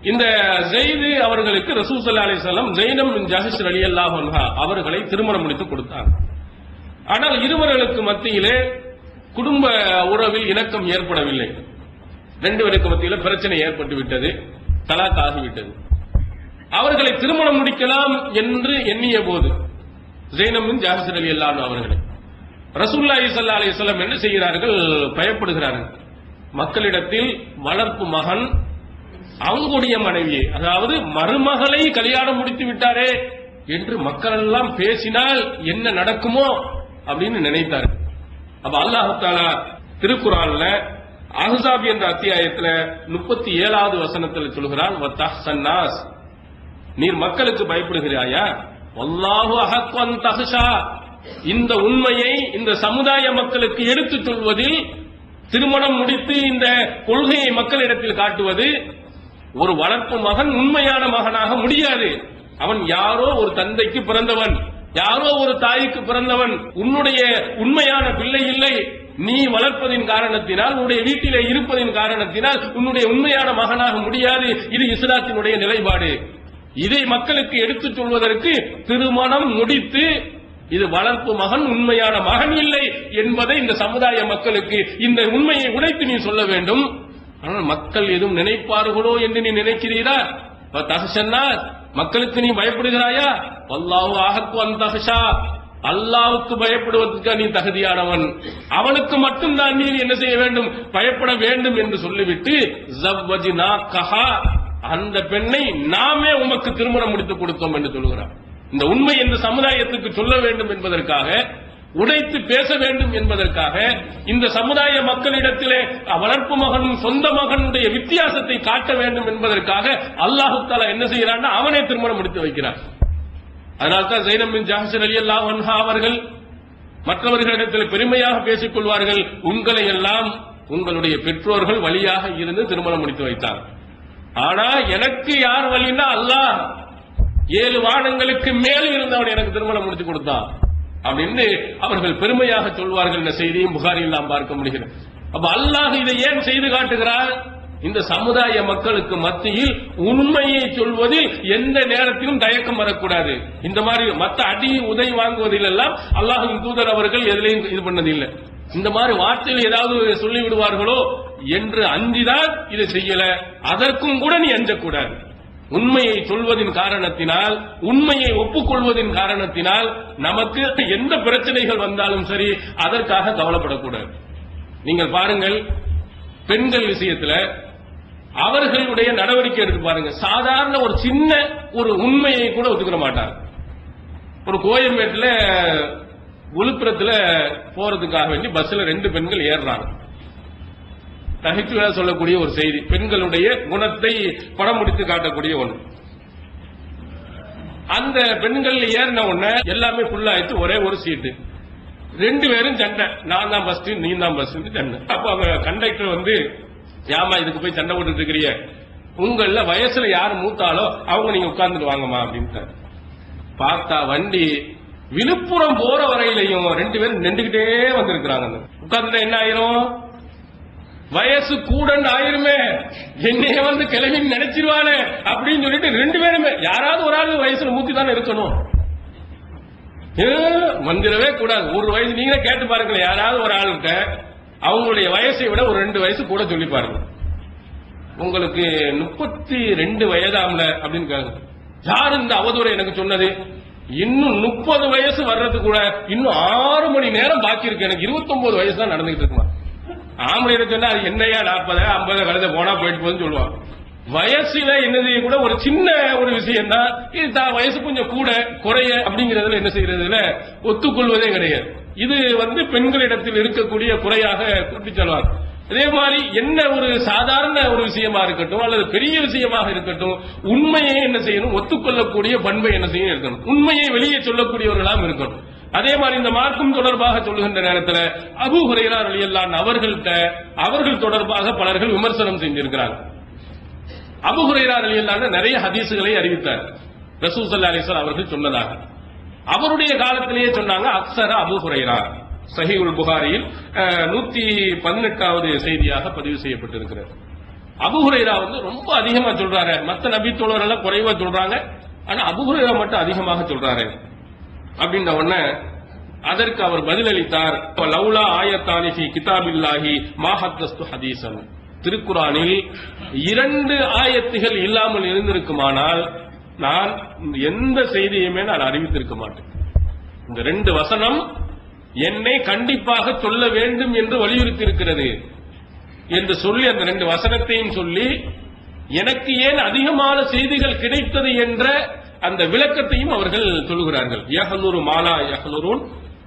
இந்த ஸைத் அவர்களுக்கு ரசூல் ஸல்லல்லாஹு அலைஹி வஸல்லம் ஸைனப் பின் ஜஹஷ் ரலியல்லாஹு அன்ஹா அவர்களை திருமணம் முடித்து கொடுத்தார். ஆனால் இருவர்களுக்கு மத்தியிலே குடும்ப உறவில் இணக்கம் ஏற்படவில்லை. ரெண்டு பேருக்கு மத்தியில் பிரச்சனை ஏற்பட்டு விட்டது, தலாக் ஆகிவிட்டது. அவர்களை திருமணம் முடிக்கலாம் என்று எண்ணிய போது ஸைனப் பின் ஜஹஷ் ரலியல்லாஹு அன்ஹு அவர்களை ரசூலுல்லாஹி ஸல்லல்லாஹு அலைஹி வஸல்லம் என்ன செய்கிறார்கள்? பயப்படுகிறார்கள். மக்களிடத்தில் வளர்ப்பு மகன் அவங்களுடைய மனைவியை, அதாவது மருமகளை கல்யாணம் முடித்து விட்டாரே என்று மக்கள் எல்லாம் பேசினால் என்ன நடக்குமோ அப்படின்னு நினைத்தார். அப்ப அல்லாஹ் தஆலா திருக்குர்ஆன்ல அஹ்ஸாப் என்ற அத்தியாயத்தில் 37வது வசனத்தில் சொல்கிறான், வத்தஹ்சன்னாஸ், நீர் மக்களுக்கு பயப்படுகிறாயா? வல்லாஹு அஹக்கு அன் தஹ்ஷா, இந்த உண்மையை இந்த சமுதாய மக்களுக்கு எடுத்துச் சொல்வதில், திருமணம் முடித்து இந்த கொள்கையை மக்களிடத்தில் காட்டுவது, ஒரு வளர்ப்பு மகன் உண்மையான மகனாக முடியாது. அவன் யாரோ ஒரு தந்தைக்கு பிறந்தவன், யாரோ ஒரு தாய்க்கு பிறந்தவன் உன்னுடைய உண்மையான பிள்ளை இல்லை, நீ வளர்ப்பதின் காரணத்தினால், உன்னுடைய வீட்டிலே இருப்பதின் காரணத்தினால் உன்னுடைய உண்மையான மகனாக முடியாது. இது இஸ்லாத்தினுடைய நிலைப்பாடு. இதை மக்களுக்கு எடுத்துச் சொல்வதற்கு திருமணம் முடித்து இது வளர்ப்பு மகன் உண்மையான மகன் இல்லை என்பதை இந்த சமுதாய மக்களுக்கு இந்த உண்மையை உடைத்து நீ சொல்ல வேண்டும். ஆனால் மக்கள் எதுவும் நினைப்பார்களோ என்று நீ நினைக்கிறீரா? தஹ்ஷன்னா, மக்களுக்கு நீ பயப்படுகிறாயா? வல்லாஹு அஹக்கு அன் தஹ்ஷா, அல்லாஹ்வுக்கு பயப்படுவதற்கு நீ தகுதியானவன், அவனுக்கு மட்டும்தான் நீ என்ன செய்ய வேண்டும், பயப்பட வேண்டும் என்று சொல்லிவிட்டு ஸவ்வஜ்னாகஹா, அந்த பெண்ணை நாமே உமக்கு திருமணம் முடித்து கொடுத்தோம் என்று சொல்கிறார். இந்த உண்மை இந்த சமுதாயத்துக்கு சொல்ல வேண்டும் என்பதற்காக, உடைத்து பேச வேண்டும் என்பதற்காக, இந்த சமுதாய மக்களிடத்திலே வளர்ப்பு மகனும் சொந்த மகனுடைய வித்தியாசத்தை காட்ட வேண்டும் என்பதற்காக அல்லாஹ் தஆலா என்ன செய்யறான்னா அவனே திருமணம் முடித்து வைக்கிறார். அதனால்தான் ஸைனப் பின் ஜஹ்ஷ் ரலியல்லாஹு அன்ஹா அவர்கள் மற்றவர்களிடத்தில் பெருமையாக பேசிக் கொள்வார்கள், உங்களை எல்லாம் உங்களுடைய பெற்றோர்கள் வழியாக இருந்து திருமணம் முடித்து வைத்தார். ஆனா எனக்கு யார் வழின்னா அல்லாஹ் 7 வானங்களுக்கு மேல் இருந்தவன் எனக்கு திருமணம் முடித்து கொடுத்தான் அப்படின்னு அவர்கள் பெருமையாக சொல்வார்கள். இந்த செய்தியும் புகாரில் நாம் பார்க்க முடிகிறது. அப்ப அல்லாஹ் இதை ஏன் செய்து காட்டுகிறார்? இந்த சமுதாய மக்களுக்கு மத்தியில் உண்மையை சொல்வதில் எந்த நேரத்திலும் தயக்கம் வரக்கூடாது. இந்த மாதிரி மற்ற அடி உதவி வாங்குவதில் எல்லாம் அல்லாஹ்வின் தூதர் அவர்கள் எதிலையும் இது பண்ணதில்லை. இந்த மாதிரி வார்த்தையில் ஏதாவது சொல்லி விடுவார்களோ என்று அஞ்சிதான் இதை செய்யல. அதற்கும் கூட நீ அஞ்சக்கூடாது. உண்மையை சொல்வதின் காரணத்தினால், உண்மையை ஒப்புக்கொள்வதின் காரணத்தினால் நமக்கு எந்த பிரச்சனைகள் வந்தாலும் சரி அதற்காக கவலைப்படக்கூடாது. நீங்கள் பாருங்கள், பெண்கள் விஷயத்துல அவர்களுடைய நடவடிக்கை எடுத்து பாருங்க. சாதாரண ஒரு சின்ன ஒரு உண்மையை கூட ஒத்துக்கிற மாட்டாங்க. ஒரு கோயம்பேட்டில் விழுப்புரத்துல போறதுக்காக வேண்டி பஸ்ல 2 பெண்கள் ஏறுறாங்க. நகைச்சுவையா சொல்லக்கூடிய ஒரு செய்தி, பெண்களுடைய குணத்தை படம் முடித்து காட்டக்கூடிய ஒன்று. அந்த பெண்கள் ஏறின உடனே எல்லாமே ஃபுல் ஆயிடுச்சு, ஒரே ஒரு சீட்டு. 2 பேரும் சண்டை, நான் தான் பஸ்ட் நீ தான் பஸ்ட் சண்டை. அப்ப அவங்க கண்டக்டர் வந்து, ஏமா இதுக்கு போய் சண்டை போட்டு இருக்கிறீங்க, உங்கள வயசுல யாரு மூத்தாலோ அவங்க நீங்க உட்கார்ந்துட்டு வாங்கம்மா அப்படின்ட்டு. பார்த்தா வண்டி விழுப்புரம் போற வரையிலையும் 2 பேரும் நின்றுகிட்டே வந்திருக்கிறாங்க. உட்கார்ந்துட்டா என்ன ஆயிரும், வயசு கூடன்னு ஆயிருமே, என்னைய வந்து கிளம்பின்னு நினைச்சிருவானே அப்படின்னு சொல்லிட்டு 2 பேருமே யாராவது ஒரு ஆள் வயசுல மூத்தி தானே இருக்கணும், வந்துடவே கூடாது. ஒரு வயசு நீங்களே கேட்டு பாருங்களேன், யாராவது ஒரு ஆளுகிட்ட அவங்களுடைய வயசை விட ஒரு 2 வயசு கூட சொல்லி பாருங்க. உங்களுக்கு 32 வயதாம்ல அப்படின்னு கேளுங்க. யாரு இந்த அவதூறை எனக்கு சொன்னது? இன்னும் 30 வயசு வர்றது கூட இன்னும் 6 மணி நேரம் பாக்கி இருக்கு, எனக்கு 29 வயசு தான் நடந்துகிட்டு இருக்குமா. ஆம்பளை சொன்னா அது என்னையா 40 50 கழுத போனா போயிட்டு போகுதுன்னு சொல்லுவாங்க. வயசுல என்னது கூட ஒரு சின்ன ஒரு விஷயம் தான் இது, வயசு கொஞ்சம் கூட குறைய அப்படிங்கறதுல என்ன செய்யறதுல ஒத்துக்கொள்வதே கிடையாது. இது வந்து பெண்களிடத்தில் இருக்கக்கூடிய குறையாக கூட்டி சொல்வாங்க. அதே மாதிரி என்ன ஒரு சாதாரண ஒரு விஷயமா இருக்கட்டும் அல்லது பெரிய விஷயமாக இருக்கட்டும், உண்மையை என்ன செய்யணும், ஒத்துக்கொள்ளக்கூடிய பண்பை என்ன செய்யணும் இருக்கணும், உண்மையை வெளியே சொல்லக்கூடியவர்களாம் இருக்கணும். அதே மாதிரி இந்த மார்க்கம் தொடர்பாக சொல்லுகின்ற நேரத்தில் அபூ ஹுரைரா ரலியல்லாஹு அன்ஹு அவர்கள் தொடர்பாக பலர்கள் விமர்சனம் செஞ்சிருக்கிறாங்க. அபூ ஹுரைரா ரலியல்லாஹு அன்ஹு நிறைய ஹதீசுகளை அறிவித்தார். ரசூல் ஸல்லல்லாஹு அலைஹி வஸல்லம் அவர்கள் சொன்னதாக அவருடைய காலத்திலேயே சொன்னாங்க. அக்ஸர அபூ ஹுரைரா சஹீஹுல் புகாரியில் 118வது செய்தியாக பதிவு செய்யப்பட்டிருக்கிறது. அபூ ஹுரைரா வந்து ரொம்ப அதிகமா சொல்றாரு, மற்ற நபி தோழர்கள் குறைவா சொல்றாங்க, ஆனா அபூ ஹுரைரா மட்டும் அதிகமாக சொல்றாரு அப்படின்ற உடனே அதற்கு அவர் பதிலளித்தார், லௌலா ஆயத்தானி ஃபீ கிதாபில்லாஹி மா ஹத்தஸ்து ஹதீஸன், திருக்குர்ஆனில் 2 ஆயத்துகள் இல்லாமல் இருந்திருக்குமானால் நான் எந்த செய்தியுமே நான் அறிவித்திருக்க மாட்டேன். இந்த 2 வசனம் என்னை கண்டிப்பாக சொல்ல வேண்டும் என்று வலியுறுத்தி இருக்கிறது என்று சொல்லி அந்த 2 வசனத்தையும் சொல்லி எனக்கு ஏன் அதிகமான செய்திகள் கிடைத்தது என்ற அந்த விளக்கத்தையும் அவர்கள் சொல்கிறார்கள். யஹ்லுரு மாலா யஹ்லுரூன்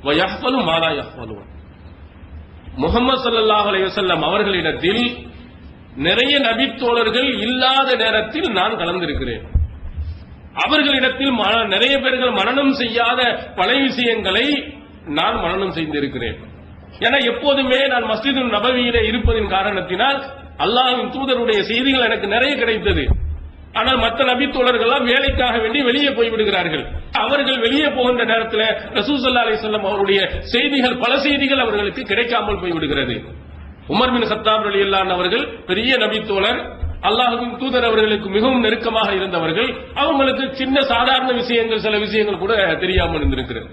வ யஹ்ஃபலு மாலா யஹ்ஃபலூன். முஹம்மது ஸல்லல்லாஹு அலைஹி வஸல்லம் அவர்களிடத்தில் நிறைய நபித்தோழர்கள் இல்லாத நேரத்தில் நான் கலந்திருக்கிறேன். அவர்களிடத்தில் நிறைய பேர்கள் மனனம் செய்யாத பல விஷயங்களை நான் மனனம் செய்திருக்கிறேன். ஏன்னா எப்போதுமே நான் மஸ்ஜிதுன் நபவியிலே இருப்பதின் காரணத்தினால் அல்லாஹ்வின் தூதருடைய செய்திகள் எனக்கு நிறைய கிடைத்தது. ஆனால் மற்ற நபி தோழர்கள்லாம் வேலைக்காக வேண்டி வெளியே போய்விடுகிறார்கள். அவர்கள் வெளியே போகின்ற நேரத்தில் ரசூல் ஸல்லல்லாஹு அலைஹி வஸல்லம் அவருடைய செய்திகள், பல செய்திகள் அவர்களுக்கு கிடைக்காமல் போய்விடுகிறது. உமர் பின் கத்தாப் ரலியல்லாஹு அன்ஹு அவர்கள் பெரிய நபி தோழர், அல்லாஹ்வின் தூதர் அவர்களுக்கு மிகவும் நெருக்கமாக இருந்தவர்கள். அவங்களுக்கு சின்ன சாதாரண விஷயங்கள், சில விஷயங்கள் கூட தெரியாமல் இருந்திருக்கிறது.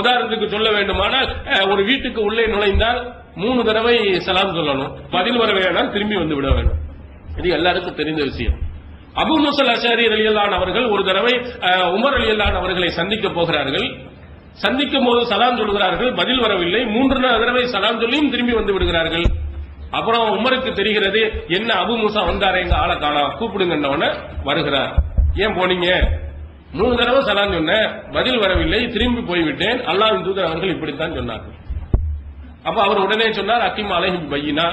உதாரணத்துக்கு சொல்ல வேண்டுமானால், ஒரு வீட்டுக்கு உள்ளே நுழைந்தால் 3 தடவை சலாம் சொல்லணும், பதில் வர வேண்டாம், திரும்பி வந்து விட வேண்டும். இது எல்லாருக்கும் தெரிந்த விஷயம். அபூ மூஸா அல்-அஷ்அரி ரலியல்லாஹு அன்ஹு அவர்கள் ஒரு தடவை உமர் ரலியல்லாஹு அன்ஹு அவர்களை சந்திக்க போகிறார்கள். சந்திக்கும் போது சலாம் சொல்கிறார்கள், பதில் வரவில்லை. 3 தடவை சலாம் சொல்லியும் திரும்பி வந்து விடுகிறார்கள். அப்புறம் உமருக்கு தெரிகிறது, என்ன அபூ மூஸா வந்தாரே, எங்க ஆளை காணோம், கூப்பிடுங்கன்னவன வருகிறார். ஏன் போனீங்க? 3 தடவை சலாம் சொன்னேன், பதில் வரவில்லை, திரும்பி போய்விட்டேன். அல்லாஹ்வின் தூதர் அவர்கள் இப்படித்தான் சொன்னார்கள். அப்ப அவர் உடனே சொன்னார், அகிம் அலைஹிம் பையினா,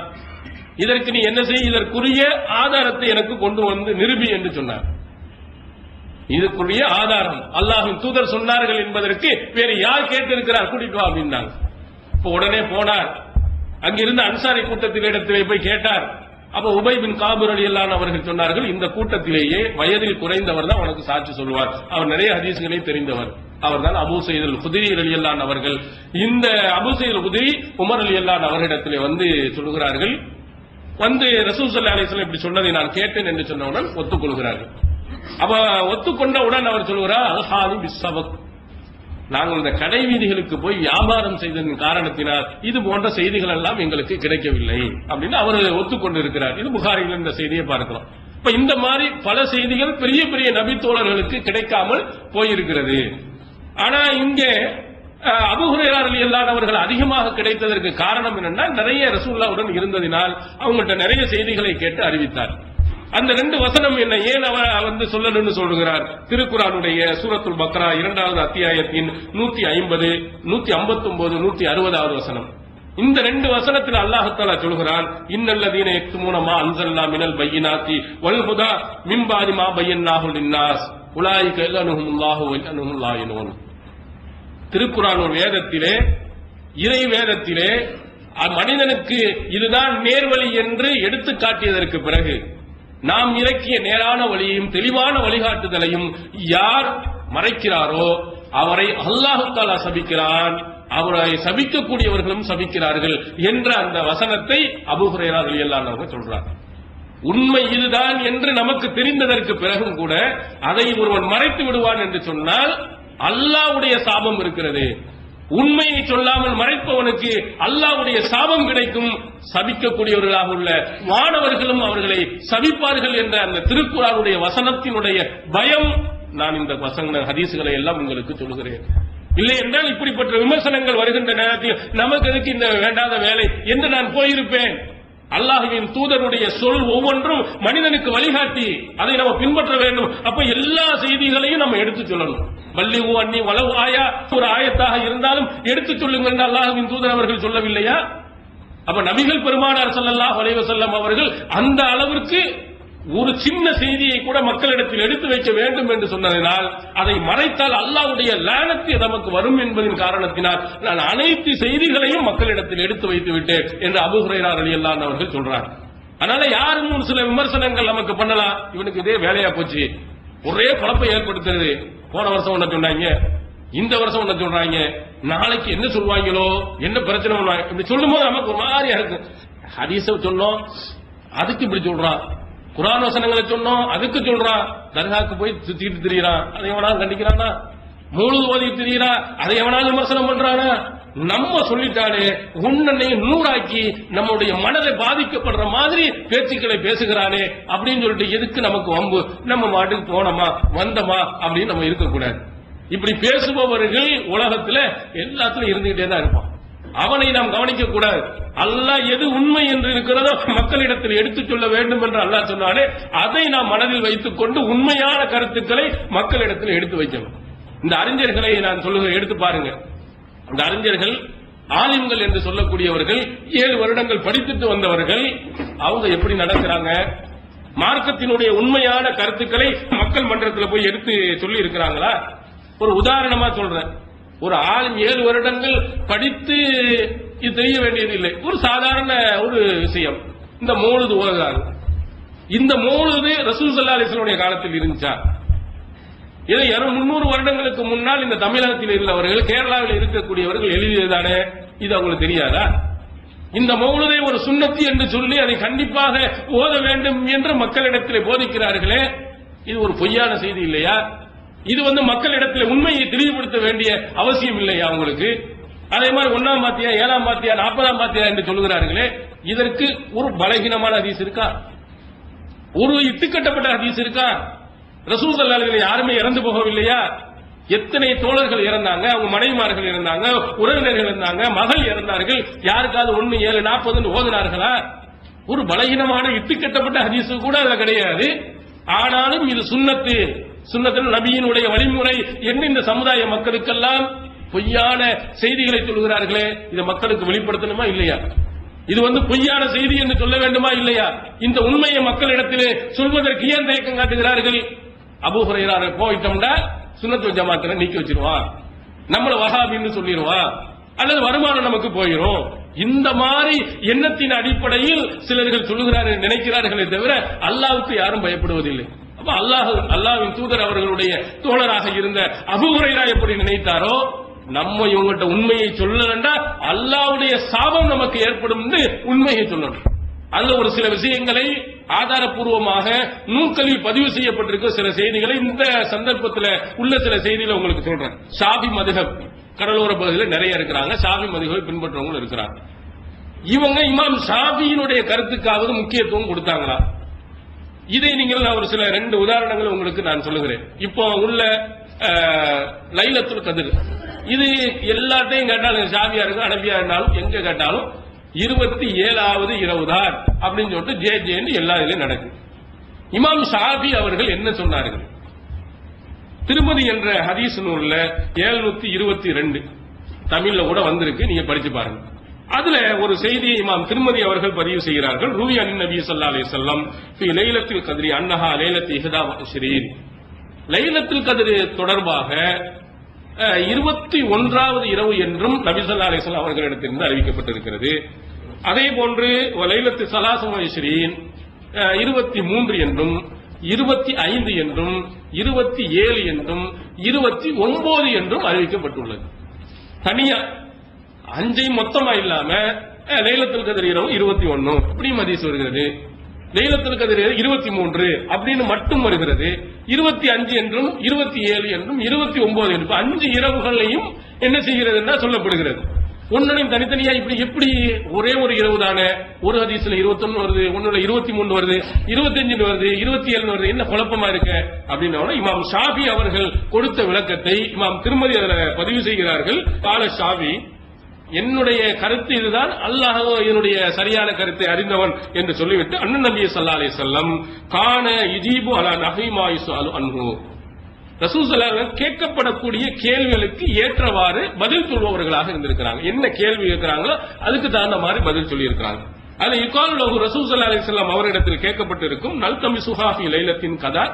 இதற்கு நீ என்ன செய், இதற்குரிய ஆதாரத்தை எனக்கு கொண்டு வந்து நிரூபி என்று சொன்னார். இதுக்குரிய ஆதாரம் அல்லாஹ்வின் தூதர் சொன்னார்கள் என்பதற்கு வேறு யார் கேட்டிருக்கிறார், கூட்டிட்டு வா அப்படின்னாங்க. இப்ப உடனே போனார். அங்கிருந்த அன்சாரி கூட்டத்தில் இடத்திலே போய் கேட்டார். அப்ப உபய் பின் காப் ரலியல்லாஹு அன்ஹு அவர்கள் சொன்னார்கள், இந்த கூட்டத்திலேயே வயதில் குறைந்தவர் தான் உனக்கு சாட்சி சொல்வார், அவர் நிறைய ஹதீஸ்களை தெரிந்தவர், அவர் தான் அபூ சயீத் அல்-குத்ரி ரலியல்லாஹு அன்ஹு அவர்கள். இந்த அபூ சயீத் அல்-குத்ரி உமர் ரலியல்லாஹு அன்ஹு அவரிடத்திலே வந்து சொல்கிறார்கள், வந்து ரசூல் ஸல்லல்லாஹு அலைஹி வஸல்லம் இப்படி சொன்னதை நான் கேட்டேன் என்று சொன்னவுடன் ஒத்துக்கொள்கிறார்கள். அப்ப ஒத்துக்கொண்டவுடன் அவர் சொல்கிறார், அல்ஹானி பிஸ்ஸபக், நாங்கள் இந்த கடை வீதிகளுக்கு போய் வியாபாரம் செய்ததன் காரணத்தினால் இது போன்ற செய்திகள் எல்லாம் எங்களுக்கு கிடைக்கவில்லை அப்படின்னு அவர் ஒத்துக்கொண்டு இருக்கிறார். இது புகாரியில் இந்த செய்தியை பார்க்கிறோம். இப்ப இந்த மாதிரி பல செய்திகள் பெரிய பெரிய நபி தோழர்களுக்கு கிடைக்காமல் போயிருக்கிறது. ஆனா இங்கே அபூ ஹுரைரா ரலியல்லாஹு அன்ஹு அவர்கள் அதிகமாக கிடைத்ததற்கு காரணம் என்னன்னா, நிறைய ரசூலுல்லாஹ்வுடன் இருந்ததினால் அவங்கள்ட்ட நிறைய செய்திகளை கேட்டு அறிவித்தார். அந்த 2 வசனம் என்ன, ஏன் அவர் வந்து சொல்லணும்னு சொல்லுகிறார்? திருக்குர்ஆனுடைய சூரத்துல் பக்ரா 2வது அத்தியாயத்தின் 150, 159, 160வது வசனம். இந்த 2 வசனத்தில் அல்லாஹ் தஆலா சொல்கிறான், இன்னல்லதீன யக்துமூன மா அன்ஸல்னா மினல் பையினாத்தி வல் ஹுதா மின் பாதி மா பையன்னாஹு லின்னாஸ் உலாயிக யலனுஹுமுல்லாஹு வ யலனுஹுல் லாயினூன். திருக்குர்ஆன் ஒரு வேதத்திலே, இறை வேதத்திலே மனிதனுக்கு இதுதான் நேர்வழி என்று எடுத்து காட்டியதற்கு பிறகு நாம் இறக்கிய நேரான வழியையும் தெளிவான வழிகாட்டுதலையும் யார் மறைக்கிறாரோ அவரை அல்லாஹ் தஆலா சபிக்கிறான், அவரை சபிக்கக்கூடியவர்களும் சபிக்கிறார்கள் என்ற அந்த வசனத்தை அபூ ஹுரைரா ரலியல்லாஹு அன்ஹு சொல்றார். உண்மை இதுதான் என்று நமக்கு தெரிந்ததற்கு பிறகும் கூட அதை ஒருவன் மறைத்து விடுவான் என்று சொன்னால் அல்லாஹ்வுடைய சாபம் இருக்கிறது. உண்மையை சொல்லாமல் மறைப்பவனுக்கு அல்லாஹ்வுடைய சாபம் கிடைக்கும். சபிக்கக்கூடியவர்களாக உள்ள மாணவர்களும் அவர்களை சபிப்பார்கள் என்ற அந்த திருக்குர்ஆனுடைய வசனத்தினுடைய பயம் நான் இந்த ஹதீஸ்களை எல்லாம் உங்களுக்கு சொல்கிறேன். இல்லை என்றால் இப்படிப்பட்ட விமர்சனங்கள் வருகின்ற நேரத்தில் நமக்கு எதுக்கு இந்த வேண்டாத வேலை என்று நான் போயிருப்பேன். அல்லாஹ்வின் தூதருடைய சொல் ஒவ்வொன்றும் மனிதனுக்கு வழிகாட்டி, அதை நம்ம பின்பற்ற வேண்டும். அப்ப எல்லா செய்திகளையும் நம்ம எடுத்து சொல்லணும். வல்லிஹு அன்னி வலவ் ஆயா, ஒரு ஆயத்தாக இருந்தாலும் எடுத்து சொல்லுங்கள் என்று அல்லாஹ்வின் தூதர் அவர்கள் சொல்லவில்லையா? அப்ப நபிகள் பெருமானார் ஸல்லல்லாஹு அலைஹி வஸல்லம் அவர்கள் அந்த அளவிற்கு ஒரு சின்ன செய்தியை கூட மக்களிடத்தில் எடுத்து வைக்க வேண்டும் என்று சொன்னதினால், அதை மறைத்தால் அல்லாஹ்வுடைய லானத்து நமக்கு வரும் என்பதின் காரணத்தினால் நான் அனைத்து செய்திகளையும் மக்களிடத்தில் எடுத்து வைத்து விட்டேன் என்று அபூ ஹுரைரா ரலியல்லாஹு அன்ஹு அவர்கள் சொல்றார். அதனால யாரும் ஒரு சில விமர்சனங்கள் நமக்கு பண்ணலாம், இவனுக்கு இதே வேலையா போச்சு, ஒரே குழப்பம் ஏற்படுத்துறது. போன வருஷம் ஒன்ன சொன்னாங்க, இந்த வருஷம் ஒன்ன சொல்றாங்க, நாளைக்கு என்ன சொல்வாங்களோ, என்ன பிரச்சனை பண்ணுவாங்க, இப்படி சொல்லும் போது நமக்கு ஒரு மாதிரியா இருக்கு. ஹதீஸை சொன்னோம், அதுக்கு இப்படி சொல்றான், குர்ஆன் வசனங்களை சொன்னோம், அதுக்கு சொல்றான், தர்காக்கு போய் சுத்திட்டு திரியறான், அதை எவனாலும் கண்டிக்கிறானா? மூணு ஓதி திரியறான், அதை எவனாலும் விமர்சனம் பண்றானா? நம்ம சொல்லிட்டாலே உன்னை நூறாக்கி நம்முடைய மனதை பாதிக்கப்படுற மாதிரி பேச்சுக்களை பேசுகிறானே அப்படின்னு சொல்லிட்டு எதுக்கு நமக்கு வம்பு? நம்ம மாட்டுக்கு போனோமா வந்தோமா அப்படின்னு நம்ம இருக்கக்கூடாது. இப்படி பேசுபவர்கள் உலகத்துல எல்லாத்திலும் இருந்துகிட்டே தான் இருப்பான். அவனை நாம் கவனிக்க கூடாது. அல்லாஹ் எது உண்மை என்று இருக்கிறதோ மக்களிடத்தில் எடுத்துச் சொல்ல வேண்டும் என்று அல்லாஹ் சொன்னாலே அதை நாம் மனதில் வைத்துக் கொண்டு உண்மையான கருத்துக்களை மக்களிடத்தில் எடுத்து வைக்கணும். இந்த அறிஞர்களை நான் சொல்லுகிறேன், எடுத்து பாருங்க. இந்த அறிஞர்கள் ஆலிம்கள் என்று சொல்லக்கூடியவர்கள் 7 வருடங்கள் படித்துட்டு வந்தவர்கள். அவங்க எப்படி நடக்கிறாங்க, மார்க்கத்தினுடைய உண்மையான கருத்துக்களை மக்கள் மன்றத்தில் போய் எடுத்து சொல்லி இருக்கிறாங்களா? ஒரு உதாரணமா சொல்றேன். ஒரு ஆலிம் 7 வருடங்கள் படித்து இது தெரிய வேண்டியது இல்லை, ஒரு சாதாரண ஒரு விஷயம். இந்த மௌலிது ஓதுறாரு, இந்த மௌலிது ரசூல் ஸல்லல்லாஹு அலைஹி வஸல்லம் காலத்தில் இருந்துச்சா? இதை 300 வருடங்களுக்கு முன்னால் இந்த தமிழகத்தில் உள்ளவர்கள், கேரளாவில் இருக்கக்கூடியவர்கள் எழுதியதானே, இது அவங்களுக்கு தெரியாதா? இந்த மௌலிதை ஒரு சுன்னத்தி என்று சொல்லி அதை கண்டிப்பாக ஓத வேண்டும் என்று மக்களிடத்தில் போதிக்கிறார்களே, இது ஒரு பொய்யான செய்தி இல்லையா? இது மக்களிடத்தில் உண்மையை தெளிவுபடுத்த வேண்டிய அவசியம் இல்லையா அவங்களுக்கு? அதே மாதிரி 1ஆம் பாத்தியா, 7ஆம் பாத்தியா, 40ஆம் பாத்தியா என்று சொல்லுகிறார்களே, இதற்கு ஒரு பலகீனமான ஹதீஸ் இருக்கா? ஒரு இட்டுக்கட்டப்பட்ட ஹதீஸ் இருக்கா? ரசூல் ஸல்லல்லாஹு அலைஹி வஸல்லம் யாருமே இறந்து போகவில்லையா? எத்தனை தோழர்கள் இறந்தாங்க, அவங்க மனைவிமார்கள் இறந்தாங்க, உறவினர்கள் இறந்தாங்க, மகள் இறந்தார்கள். யாருக்காவது 1, 7, 40 ஓதினார்களா? ஒரு பலகீனமான இட்டுக்கட்டப்பட்ட ஹதீஸ் கூட அதுல கிடையாது. ஆனாலும் இது சுன்னத்து நபியினுடைய வழிமுறை என்று இந்த சமுதாய மக்களுக்கெல்லாம் பொய்யான செய்திகளை சொல்கிறார்களே, இதை மக்களுக்கு வெளிப்படுத்தணுமா இல்லையா? இது பொய்யான செய்தி என்று சொல்ல வேண்டுமா இல்லையா? இந்த உண்மையை மக்களிடத்திலே சொல்வதற்கு ஏன் தயக்கம் காட்டுகிறார்கள்? அபூ ஹுரைரா போயிட்டோம்னா சுன்னத்து ஜமாத்தை நீக்கி வச்சிருவான், நம்மள வஹாபின்னு சொல்லிடுவான், அல்லது வருமானம் நமக்கு போயிடும். இந்த மாதிரி எண்ணத்தின் அடிப்படையில் சிலர்கள் சொல்லுகிறார்கள், நினைக்கிறார்களே தவிர அல்லாஹ்வுக்கு யாரும் பயப்படுவதில்லை. அப்ப அல்லாஹ்வின் தூதர் அவர்களுடைய தோழராக இருந்த அபூ ஹுரைரா எப்படி நினைத்தாரோ, நம்ம இவங்ககிட்ட உண்மையை சொல்லலண்டா அல்லாஹ்வுடைய சாபம் நமக்கு ஏற்படும் என்று உண்மையை சொல்லணும். அதுல ஒரு சில விஷயங்களை ஆதாரப்பூர்வமாக நூல்களில் பதிவு செய்யப்பட்டிருக்க சில செய்திகளை இந்த சந்தர்ப்பத்தில் உள்ள சில செய்திகளை உங்களுக்கு சொல்றேன். ஷாஃபி மதுஹப் கடலோர பகுதியில் நிறைய இருக்கிறாங்க, ஷாஃபி மதுஹபை பின்பற்றவங்களும் இருக்கிறாங்க. இவங்க இமாம் ஷாஃபியினுடைய கருத்துக்காவது முக்கியத்துவம் கொடுத்தாங்களா? இதை நீங்கள் ஒரு சில 2 உதாரணங்கள் உங்களுக்கு நான் சொல்லுகிறேன். இப்போ உள்ள லைலத்துல் கத்ர், இது எல்லாத்தையும் கேட்டாலும் ஷாஃபியா இருக்கும், ஹனபியா இருந்தாலும் எங்க கேட்டாலும் 27வது இரவு தான் அப்படின்னு சொல்லிட்டு ஜே எல்லா இதுலயும் நடக்குது. இமாம் ஷாஃபி அவர்கள் என்ன சொன்னார்கள்? திருமதி என்ற ஹதீஸ் நூல்ல 722 தமிழ்ல கூட வந்திருக்கு, நீங்க படிச்சு பாருங்க. அதுல ஒரு செய்தியை இமாம் திருமதி அவர்கள் பதிவு செய்கிறார்கள். ரூவி அன் நபி ஸல்லல்லாஹு அலைஹி வஸல்லம் ஃபீ லைலத்துல் கத்ரி அன்னஹா லைலத்து 21 லைலத்துல் கத்ர் தொடர்பாக 21வது இரவு என்றும் நபி ஸல்லல்லாஹு அலைஹி வஸல்லம் அவர்களிடத்திலிருந்து அறிவிக்கப்பட்டிருக்கிறது. அதே போன்று லைலத்து 23 23 என்றும் 25 என்றும் 27 என்றும் 29 என்றும் அறிவிக்கப்பட்டுள்ளது. தனியா 5 மொத்தமா இல்லாம லைலத்துல் கத்ர் இரவு 21 இப்படியும் ஹதீஸ் வருகிறது. லைலத்துல் கத்ர் 23 அப்படின்னு மட்டும் வருகிறது. 25 என்றும் 27 என்றும் 29 என்றும் 5 இரவுகளையும் என்ன செய்கிறதுன்னா சொல்லப்படுகிறது. ஒன்னையும் தனித்தனியா இப்படி எப்படி ஒரே ஒரு இரவு தானே, ஒரு ஹதீஸ்ல 21 வருது, ஒன்னுல 23 வருது, 25 வருது, 27 வருது, என்ன குழப்பமா இருக்கு அப்படின்னா இமாம் ஷாஃபி அவர்கள் கொடுத்த விளக்கத்தை இமாம் திருமதி அதில் பதிவு செய்கிறார்கள். கால ஷாஃபி, என்னுடைய கருத்து இதுதான், அல்லாஹ் என்னுடைய சரியான கருத்தை அறிந்தவன் என்று சொல்லிவிட்டு அண்ணன் நபி ஸல்லல்லாஹு அலைஹி வஸல்லம் கான யுஜீபு அலா நஹீமா யுஸ்அலு அன்ஹு, ரசூல் ஸல்லல்லாஹு அலைஹி வஸல்லம் கேட்கப்படக்கூடிய கேள்விகளுக்கு ஏற்றவாறு பதில் சொல்பவர்களாக இருந்திருக்கிறாங்க. என்ன கேள்வி கேட்கிறாங்களோ அதுக்கு தகுந்த மாதிரி பதில் சொல்லி இருக்கிறாங்க. அதுல யுகாலு லஹு ரசூல் ஸல்லல்லாஹு அலைஹி வஸல்லம் அவரிடத்தில் கேட்கப்பட்டிருக்கும் நல்தமி சுஹாஃபி லைலத்தின் கதா,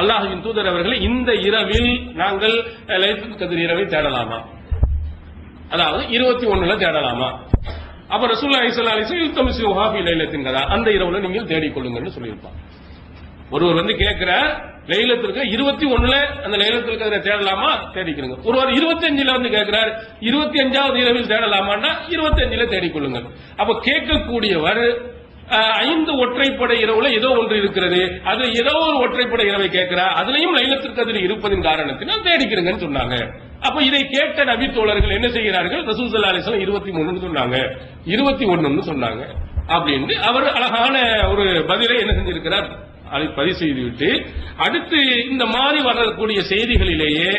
அல்லாஹ்வின் தூதர் அவர்களே இந்த இரவில் நாங்கள் லைலத்துல் கத்ர் இரவை தேடலாமா, அதாவது 21ல தேடலாமா? அப்ப ரசூலுல்லாஹி ஸல்லல்லாஹு அலைஹி வஸல்லம் யுல்தமிசு ஹாஃபி லைலத்தின் கதா, அந்த இரவுல நீங்கள் தேடிக்கொள்ளுங்கன்னு சொல்லியிருப்பாங்க. ஒருவர் கேட்கிற லைலத்துல் 21ல அந்த லைலத்துல் கத்ரை தேடலாமா, தேடிக்கிறங்க. ஒருவர் 25ல கேட்கிறார் 25வது இரவில் தேடலாமான்னா 25ல தேடிக்கொள்ளுங்கள். அப்ப கேட்கக்கூடியவர் 5 ஒற்றைப்படை இரவுல ஏதோ ஒன்று இருக்கிறது, அது ஏதோ ஒரு ஒற்றைப்படை இரவை கேட்கிறார், அதுலயும் லைலத்துல் கத்ர் இருப்பதின் காரணத்தினால் தேடிக்கிறங்கன்னு சொன்னாங்க. அப்ப இதை கேட்ட நபி தோழர்கள் என்ன செய்கிறார்கள்? ரசூல் ஸல்லல்லாஹு அலைஹி வஸல்லம் 23 சொன்னாங்க, 21 சொன்னாங்க அப்படின்னு அவர் அழகான ஒரு பதிலை என்ன செஞ்சிருக்கிறார், அதை பதிவு செய்துவிட்டு அடுத்து இந்த மாதிரி வரக்கூடிய செய்திகளிலேயே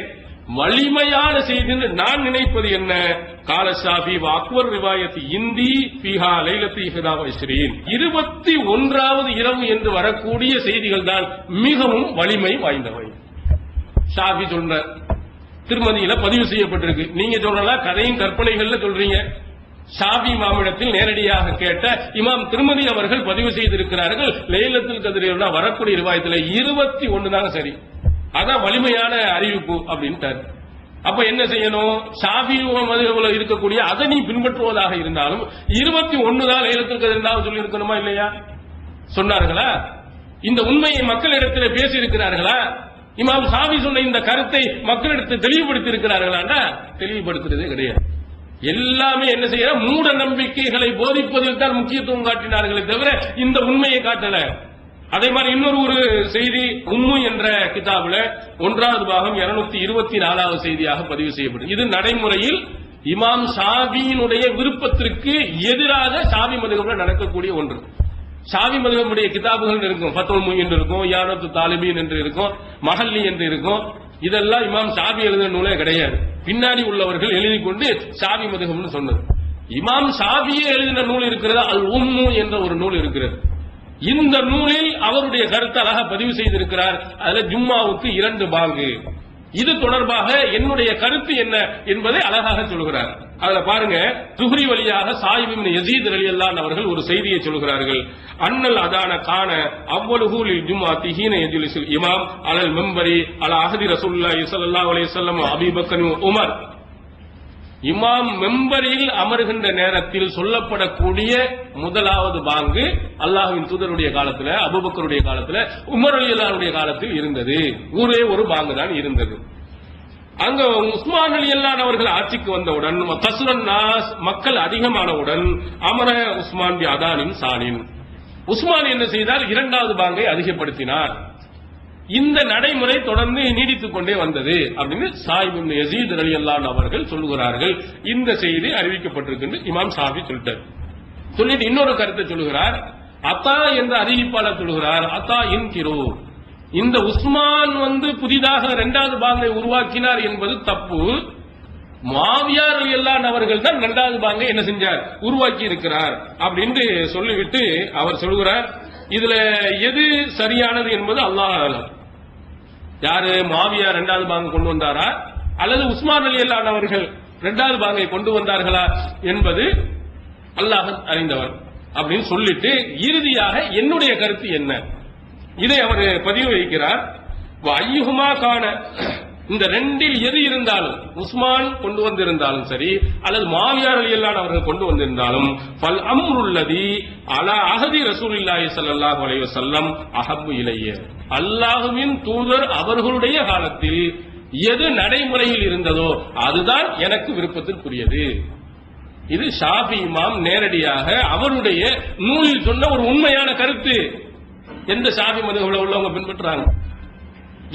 வலிமையான செய்தி நான் நினைப்பது என்ன, கால ஷாஃபி அக்பர் ரிவாயத் இந்தி ஃபீஹா லைலத்து 21வது இரவு என்று வரக்கூடிய செய்திகள் தான் மிகவும் வலிமை வாய்ந்தவை. ஷாஃபி சொல்ற திருமதியில பதிவு செய்யப்பட்டிருக்கு. நீங்க சொல்லலாம் கதையும் கற்பனைகள்ல சொல்றீங்க. ஷாஃபி மாமிடத்தில் நேரடியாக கேட்ட இமாம் திருமதி அவர்கள் பதிவு செய்திருக்கிறார்கள் லைலத்துல் கத்ர் வரக்கூடிய ரிவாயத்தில் 21 தான் சரி, அதான் வலிமையான அறிவிப்பு அப்படின்ட்டார். அப்ப என்ன செய்யணும்? ஷாஃபி மதுஹப்ல இருக்கக்கூடிய அதை நீ பின்பற்றுவதாக இருந்தாலும் 21 தான் லைலத்துல் கத்ர் சொல்லி இருக்கணுமா இல்லையா? சொன்னார்களா? இந்த உண்மையை மக்களிடத்தில் பேசி இருக்கிறார்களா? இமாம் ஷாஃபி சொன்ன இந்த கருத்தை மக்களிடத்தில் தெளிவுபடுத்தி இருக்கிறார்களா? தெளிவுபடுத்துறதே கிடையாது. எல்லாமே என்ன செய்யற, மூட நம்பிக்கைகளை போதிப்பதில் தான் முக்கியத்துவம் காட்டினார்களே தவிர இந்த உண்மையை காட்டல. அதே மாதிரி இன்னொரு ஒரு செய்தி உம்மு என்ற கிதாபுல 1வது பாகம் 224வது செய்தியாக பதிவு செய்யப்படும். இது நடைமுறையில் இமாம் ஷாஃபியினுடைய விருப்பத்திற்கு எதிராக ஷாஃபி மதுஹப்ல நடக்கக்கூடிய ஒன்று. ஷாஃபி மதுஹபுடைய கிதாபுகள் இருக்கும், ஃபத்வல் முயின் என்று இருக்கும், யானத்து தாலிபீன் என்று இருக்கும், மஹல்லி என்று இருக்கும். இதெல்லாம் இமாம் ஷாஃபி எழுதின நூலே கிடையாது. பின்னாடி உள்ளவர்கள் எழுதி கொண்டு ஷாஃபி மதுஹப்னு சொன்னது. இமாம் ஷாஃபியே எழுதின நூல் இருக்கிறது, அல் உம்மு என்ற ஒரு நூல் இருக்கிறது. இந்த நூலில் அவருடைய கருத்தை அழகாக பதிவு செய்திருக்கிறார். அதுல ஜும்மாவுக்கு 2 பாங்கு, இது தொடர்பாக என்னுடைய கருத்து என்ன என்பதை அழகாக சொல்கிறார். அதுல பாருங்க, துஹ்ரி வழியாக சாயிப் இப்னு யஸீத் ரலியல்லாஹு அவர்கள் ஒரு செய்தியை சொல்கிறார்கள். அன்னல் அதான கான அவ்வலுஹு லில் ஜும்ஆத்தி ஹீன யஜ்லிஸுல் இமாம் அலல் மிம்பரி அலா அஹதி ரசூலுல்லாஹி ஸல்லல்லாஹு அலைஹி வஸல்லம் அபூ பக்கர் உமர். இமாம் மெம்பரில் அமர்கின்ற நேரத்தில் சொல்லப்படக்கூடிய முதலாவது பாங்கு அல்லாஹ்வின் தூதருடைய காலத்துல, அபூபக்கருடைய காலத்துல, உமர் ரலியல்லாஹுடைய காலத்தில் இருந்தது. ஒரே ஒரு பாங்கு தான் இருந்தது. அங்க உஸ்மான் ரலியல்லாஹு அவர்கள் ஆட்சிக்கு வந்தவுடன் கஸ்ரன் நாஸ், மக்கள் அதிகமானவுடன் அமர உஸ்மான் பி அதானின் சானின், உஸ்மான் என்ன செய்தார், 2வது பாங்கை அதிகப்படுத்தினார். இந்த நடைமுறை தொடர்ந்து நீடித்துக் கொண்டே வந்தது அப்படின்னு சாயிப் இப்னு யஸீத் ரலியல்லாஹு அவர்கள் சொல்லுகிறார்கள். இந்த செய்தி அறிவிக்கப்பட்டிருக்கு இமாம் ஷாஃபி சொல்லிட்டு இன்னொரு கருத்தை சொல்லுகிறார். அத்தா என்ற அறிவிப்பாளர் சொல்லுகிறார், அத்தா இன்கிரு, இந்த உஸ்மான் புதிதாக 2வது பாங்கை உருவாக்கினார் என்பது தப்பு. முஆவியா ரலியல்லாஹு அவர்கள் தான் 2வது பாங்கை என்ன செஞ்சார், உருவாக்கி இருக்கிறார் அப்படின்னு சொல்லிவிட்டு அவர் சொல்கிறார், இதுல எது சரியானது என்பது அல்லாஹ் அலம். யாரு, முஆவியா 2வது பாங்கை கொண்டு வந்தாரா அல்லது உஸ்மான் ரலியல்லாஹு அவர்கள் 2வது பாங்கை கொண்டு வந்தார்களா என்பது அல்லாஹ் அறிந்தவர் அப்படின்னு சொல்லிட்டு இறுதியாக என்னுடைய கருத்து என்ன, இதை அவர் பதிவு வைக்கிறார். ஐயுஹுமா கான, இந்த 2ல் எது இருந்தாலும், உஸ்மான் கொண்டு வந்திருந்தாலும் சரி அல்லது முஆவியா ரலியல்லாஹு அவர்கள் கொண்டு வந்திருந்தாலும், ஃபல் அம்ருல்லதி அலா அஹதி ரசூலுல்லாஹி ஸல்லல்லாஹு அலைஹி வஸல்லம் அஹப்பு இலைய, அல்லாஹ்வின் தூதர் அவர்களுடைய காலத்தில் எது நடைமுறையில் இருந்ததோ அதுதான் எனக்கு விருப்பத்திற்குரியது. இது ஷாஃபி இமாம் நேரடியாக அவருடைய நூலில் சொன்ன ஒரு உண்மையான கருத்து. எந்த ஷாஃபி மதுஹப்ல உள்ளவங்க பின்பற்றுறாங்க?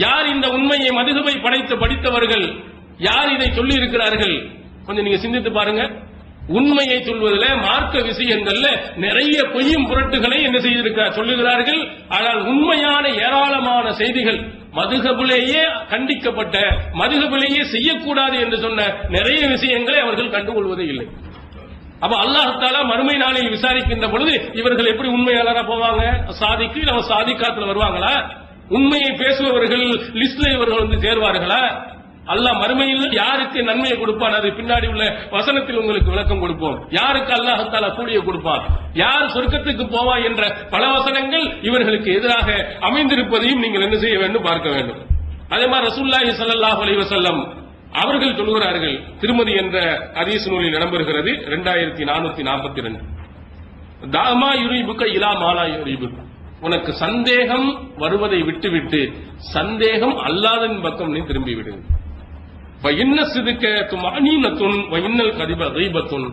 யார் இந்த உண்மையை மதுஹபை படித்தவர்கள், யார் இதை சொல்லி இருக்கிறார்கள்? கொஞ்சம் நீங்க சிந்தித்து பாருங்க. உண்மையை சொல்வதில், மார்க்க விஷயங்கள்ல நிறைய பொய்யும் புரட்டுகளை என்ன செய்திருக்கிறார், சொல்லுகிறார்கள். ஆனால் உண்மையான ஏராளமான செய்திகள், மதுஹபிலேயே கண்டிக்கப்பட்ட, மதுஹபிலேயே செய்யக்கூடாது என்று சொன்ன நிறைய விஷயங்களை அவர்கள் கண்டுகொள்வதே இல்லை. அப்ப அல்லாஹ் தஆலா மறுமை நாளில் விசாரிக்கின்ற பொழுது இவர்கள் எப்படி உண்மையாளரா போவாங்க? சாதிக்கு நம்ம சாதிக்காத்துல வருவாங்களா? உண்மையை பேசுபவர்கள் லிஸ்ட்ல இவர்கள் சேர்வார்களா? அல்லாஹ் மறுமையில் யாருக்கு நன்மையை கொடுப்பான், அது பின்னாடி உள்ள வசனத்தில் உங்களுக்கு விளக்கம் கொடுப்போம். யாருக்கு அல்லாஹ் தஆலா கூலியை கொடுப்பான், யார் சொர்க்கத்துக்கு போவான் என்ற பல வசனங்கள் இவர்களுக்கு எதிராக அமைந்திருப்பதையும் நீங்கள் என்ன செய்ய வேண்டும், பார்க்க வேண்டும். அதே மாதிரி ரசூலுல்லாஹி ஸல்லல்லாஹு அலைஹி வஸல்லம் அவர்கள் சொல்கிறார்கள், திருமதி என்ற ஹதீஸ் நூலில் இடம்பெறுகிறது 2442, தாமா யுரிபுக இலா மாலா யுரிபுக, உனக்கு சந்தேகம் வருவதை விட்டுவிட்டு சந்தேகம் அல்லாதன் பக்கம் நீ திரும்பி விடு. வயின்ன சிதுக்க துமானீனத்துன் வயின்னல் கதிப கைபத்துன்,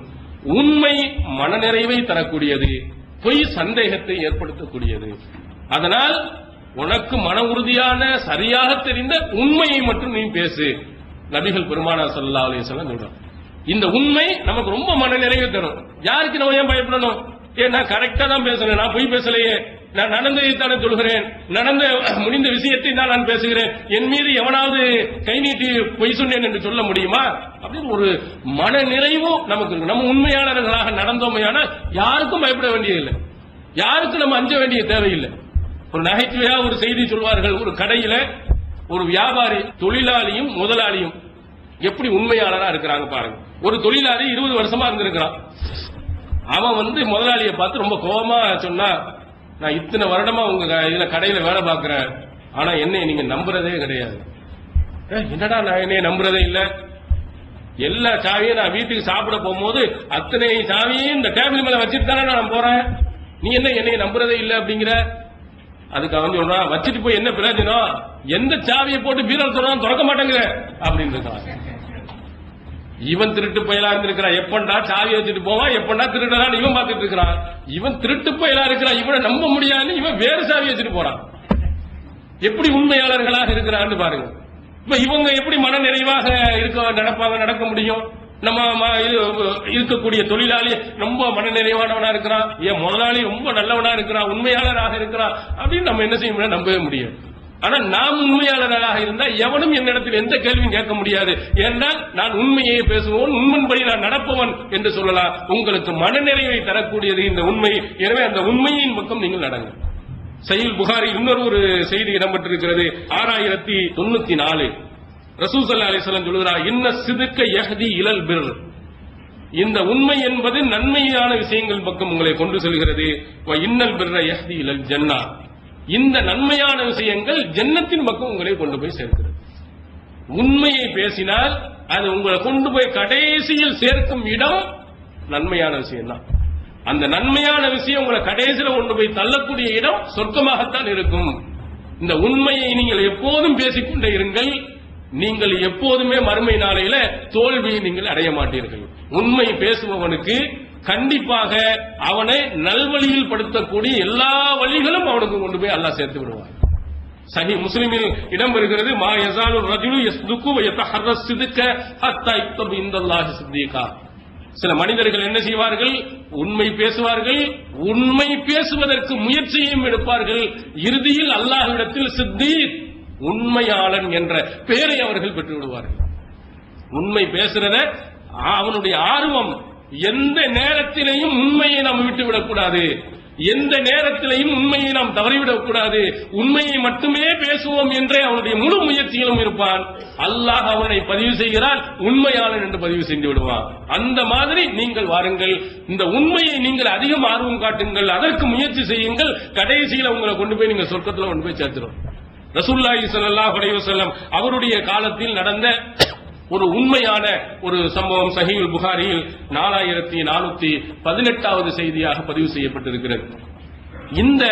உண்மை மனநிறைவை தரக்கூடியது, பொய் சந்தேகத்தை ஏற்படுத்தக்கூடியது. அதனால் உனக்கு மன உறுதியான சரியாக தெரிந்த உண்மையை மட்டும் நீ பேசு. நபிகள் பெருமானார் ஸல்லல்லாஹு அலைஹி வஸல்லம் சொல்றாங்க. இந்த உண்மை நமக்கு ரொம்ப மனநிறைவை தரும். யாருக்கு நம்ம ஏன் பயப்படணும்? நான் கரெக்டா தான் பேசுறேன், நான் பொய் பேசலையே, நான் நடந்ததைத்தானே சொல்கிறேன், முடிந்த விஷயத்தை தான் நான் பேசுகிறேன், என் மீது எவனாவது கை நீட்டி பொய் சொன்னேன் என்று சொல்ல முடியுமா? அப்படின்னு ஒரு மன நிறைவும் நமக்கு இருக்கு. நம்ம உண்மையாளர்களாக நடந்தோமையான யாருக்கும் பயப்பட வேண்டியதில்லை, யாருக்கும் நம்ம அஞ்ச வேண்டிய தேவையில்லை. ஒரு நகைச்சுவையா ஒரு செய்தி சொல்வார்கள், ஒரு கடையில ஒரு வியாபாரி தொழிலாளியும் முதலாளியும் எப்படி உண்மையாளரா இருக்கிறாங்க பாருங்க. ஒரு தொழிலாளி 20 வருஷமா இருந்திருக்கிறான். அவன் முதலாளியை பார்த்து ரொம்ப கோபமா சொன்னா, நான் இத்தனை வருடமா உங்க இதுல கடையில வேலை பார்க்கிறேன், ஆனா என்னை நீங்க நம்புறதே கிடையாது. என்னடா நான் என்னைய நம்புறதே இல்ல, எல்லா சாவியும் நான் வீட்டுக்கு சாப்பிட போகும்போது அத்தனை சாவியும் இந்த டேபிள் மேல வச்சுட்டு தானே நான் போறேன், நீ என்ன என்னைய நம்புறதே இல்ல அப்படிங்கிற. அதுக்கு அவன் சொல்றான், வச்சுட்டு போய் என்ன பிரயோஜனம், எந்த சாவியை போட்டு பீரல் சொல்றான் திறக்க மாட்டேங்கிற அப்படின்னு இருக்கான். இவன் திருட்டு பயலா இருந்திருக்கிறான், எப்பண்டா சாவியை வச்சுட்டு போவான், எப்பண்டா திருடலான்னு இவன் பார்த்துட்டு இருக்கிறான். இவன் திருட்டு பயலா இருக்கிறான், இவனை நம்ப முடியாதுன்னு இவன் வேறு சாவியை வச்சுட்டு போறான். எப்படி உண்மையாளர்களாக இருக்கிறான்னு பாருங்க. இப்ப இவங்க எப்படி மன நிறைவாக நடக்க முடியும்? நம்ம இருக்கக்கூடிய தொழிலாளி ரொம்ப மன நிறைவானவனா இருக்கிறான், என் முதலாளி ரொம்ப நல்லவனா இருக்கிறான், உண்மையாளராக இருக்கிறான் அப்படின்னு நம்ம என்ன செய்ய முடியாது, நம்பவே முடியாது. ஆனா நாம் உண்மையாளராக இருந்தா எவனும் என்னிடத்தில் எந்த கேள்வியும் கேட்க முடியாது. ஏனென்றால் நான் உண்மையை பேசுவோன், உண்மைப்படி நான் நடப்பவன் என்று சொல்லலாம். உங்களுக்கு மனநிறைவை தரக்கூடியது இந்த உண்மை. எனவே அந்த உண்மையின் பக்கம் நீங்கள் நடங்க. சஹீஹ் புகாரி இன்னொரு ஒரு செய்தி இடம்பெற்றிருக்கிறது. 6094 ரசூல் ஸல்லல்லாஹு அலைஹி வஸல்லம் சொல்கிறார், இன்ன சிதுக்க யஹ்தி இலல் பிர். இந்த உண்மை என்பது நன்மையான விஷயங்கள் பக்கம் உங்களை கொண்டு செல்கிறது. வ இன்னல் பிர்ர யஹ்தி இலல் ஜன்னா. இந்த நன்மையான விஷயங்கள் ஜன்னத்தின் பக்கம் உங்களை கொண்டு போய் சேர்க்கிறது. உண்மையை பேசினால் அது உங்களை கொண்டு போய் கடைசியில் சேர்க்கும் இடம் நன்மையான விஷயம் தான். அந்த நன்மையான விஷயம் உங்களை கடைசியில கொண்டு போய் தள்ளக்கூடிய இடம் சொர்க்கமாகத்தான் இருக்கும். இந்த உண்மையை நீங்கள் எப்போதும் பேசிக்கொண்டே இருங்கள். நீங்கள் எப்போதுமே மறுமை நாளையில தோல்வியை நீங்கள் அடைய மாட்டீர்கள். உண்மை பேசுபவனுக்கு கண்டிப்பாக அவனை நல்வழியில் படுத்தக்கூடிய எல்லா வழிகளும் அவனுக்கு கொண்டு போய் அல்லாஹ் சேர்த்து விடுவார். சஹீஹ் முஸ்லிமில் இடம்பெறுகிறது, மா யஸாலு ரஜுலு யஸ்துகு வ யதஹர்ரஸ் சித்க ஹத்தா யுக்தபு இன்தல்லாஹி சித்தீகா. சில மனிதர்கள் என்ன செய்வார்கள், உண்மை பேசுவார்கள், உண்மை பேசுவதற்கு முயற்சியும் எடுப்பார்கள், இறுதியில் அல்லாஹ்விடத்தில் சித்தீக் உண்மையாளன் என்ற பெயரை அவர்கள் பெற்று விடுவார்கள். உண்மை பேசுறத அவனுடைய ஆர்வம், எந்த நேரத்திலையும் உண்மையை நாம் விட்டுவிடக்கூடாது, எந்த நேரத்திலையும் உண்மையை நாம் தவறிவிடக்கூடாது, உண்மையை மட்டுமே பேசுவோம் என்றே அவனுடைய முழு முயற்சியிலும் இருப்பான். அல்லாஹ் அவனை பதிவு செய்கிறான், உண்மையாளன் என்று பதிவு செய்து விடுவான். அந்த மாதிரி நீங்கள் வாருங்கள், இந்த உண்மையை நீங்கள் அதிகம் ஆர்வம் காட்டுங்கள், அதற்கு முயற்சி செய்யுங்கள். கடைசியில் உங்களை கொண்டு போய் நீங்க சொர்க்கத்தில் கொண்டு போய் சேர்த்துரும். ரசூலுல்லாஹி ஸல்லல்லாஹு அலைஹி வஸல்லம் அவருடைய காலத்தில் நடந்த ஒரு உண்மையான ஒரு சம்பவம் சஹீஹ் புகாரியில் 4418வது செய்தியாக பதிவு செய்யப்பட்டிருக்கிறது. இந்த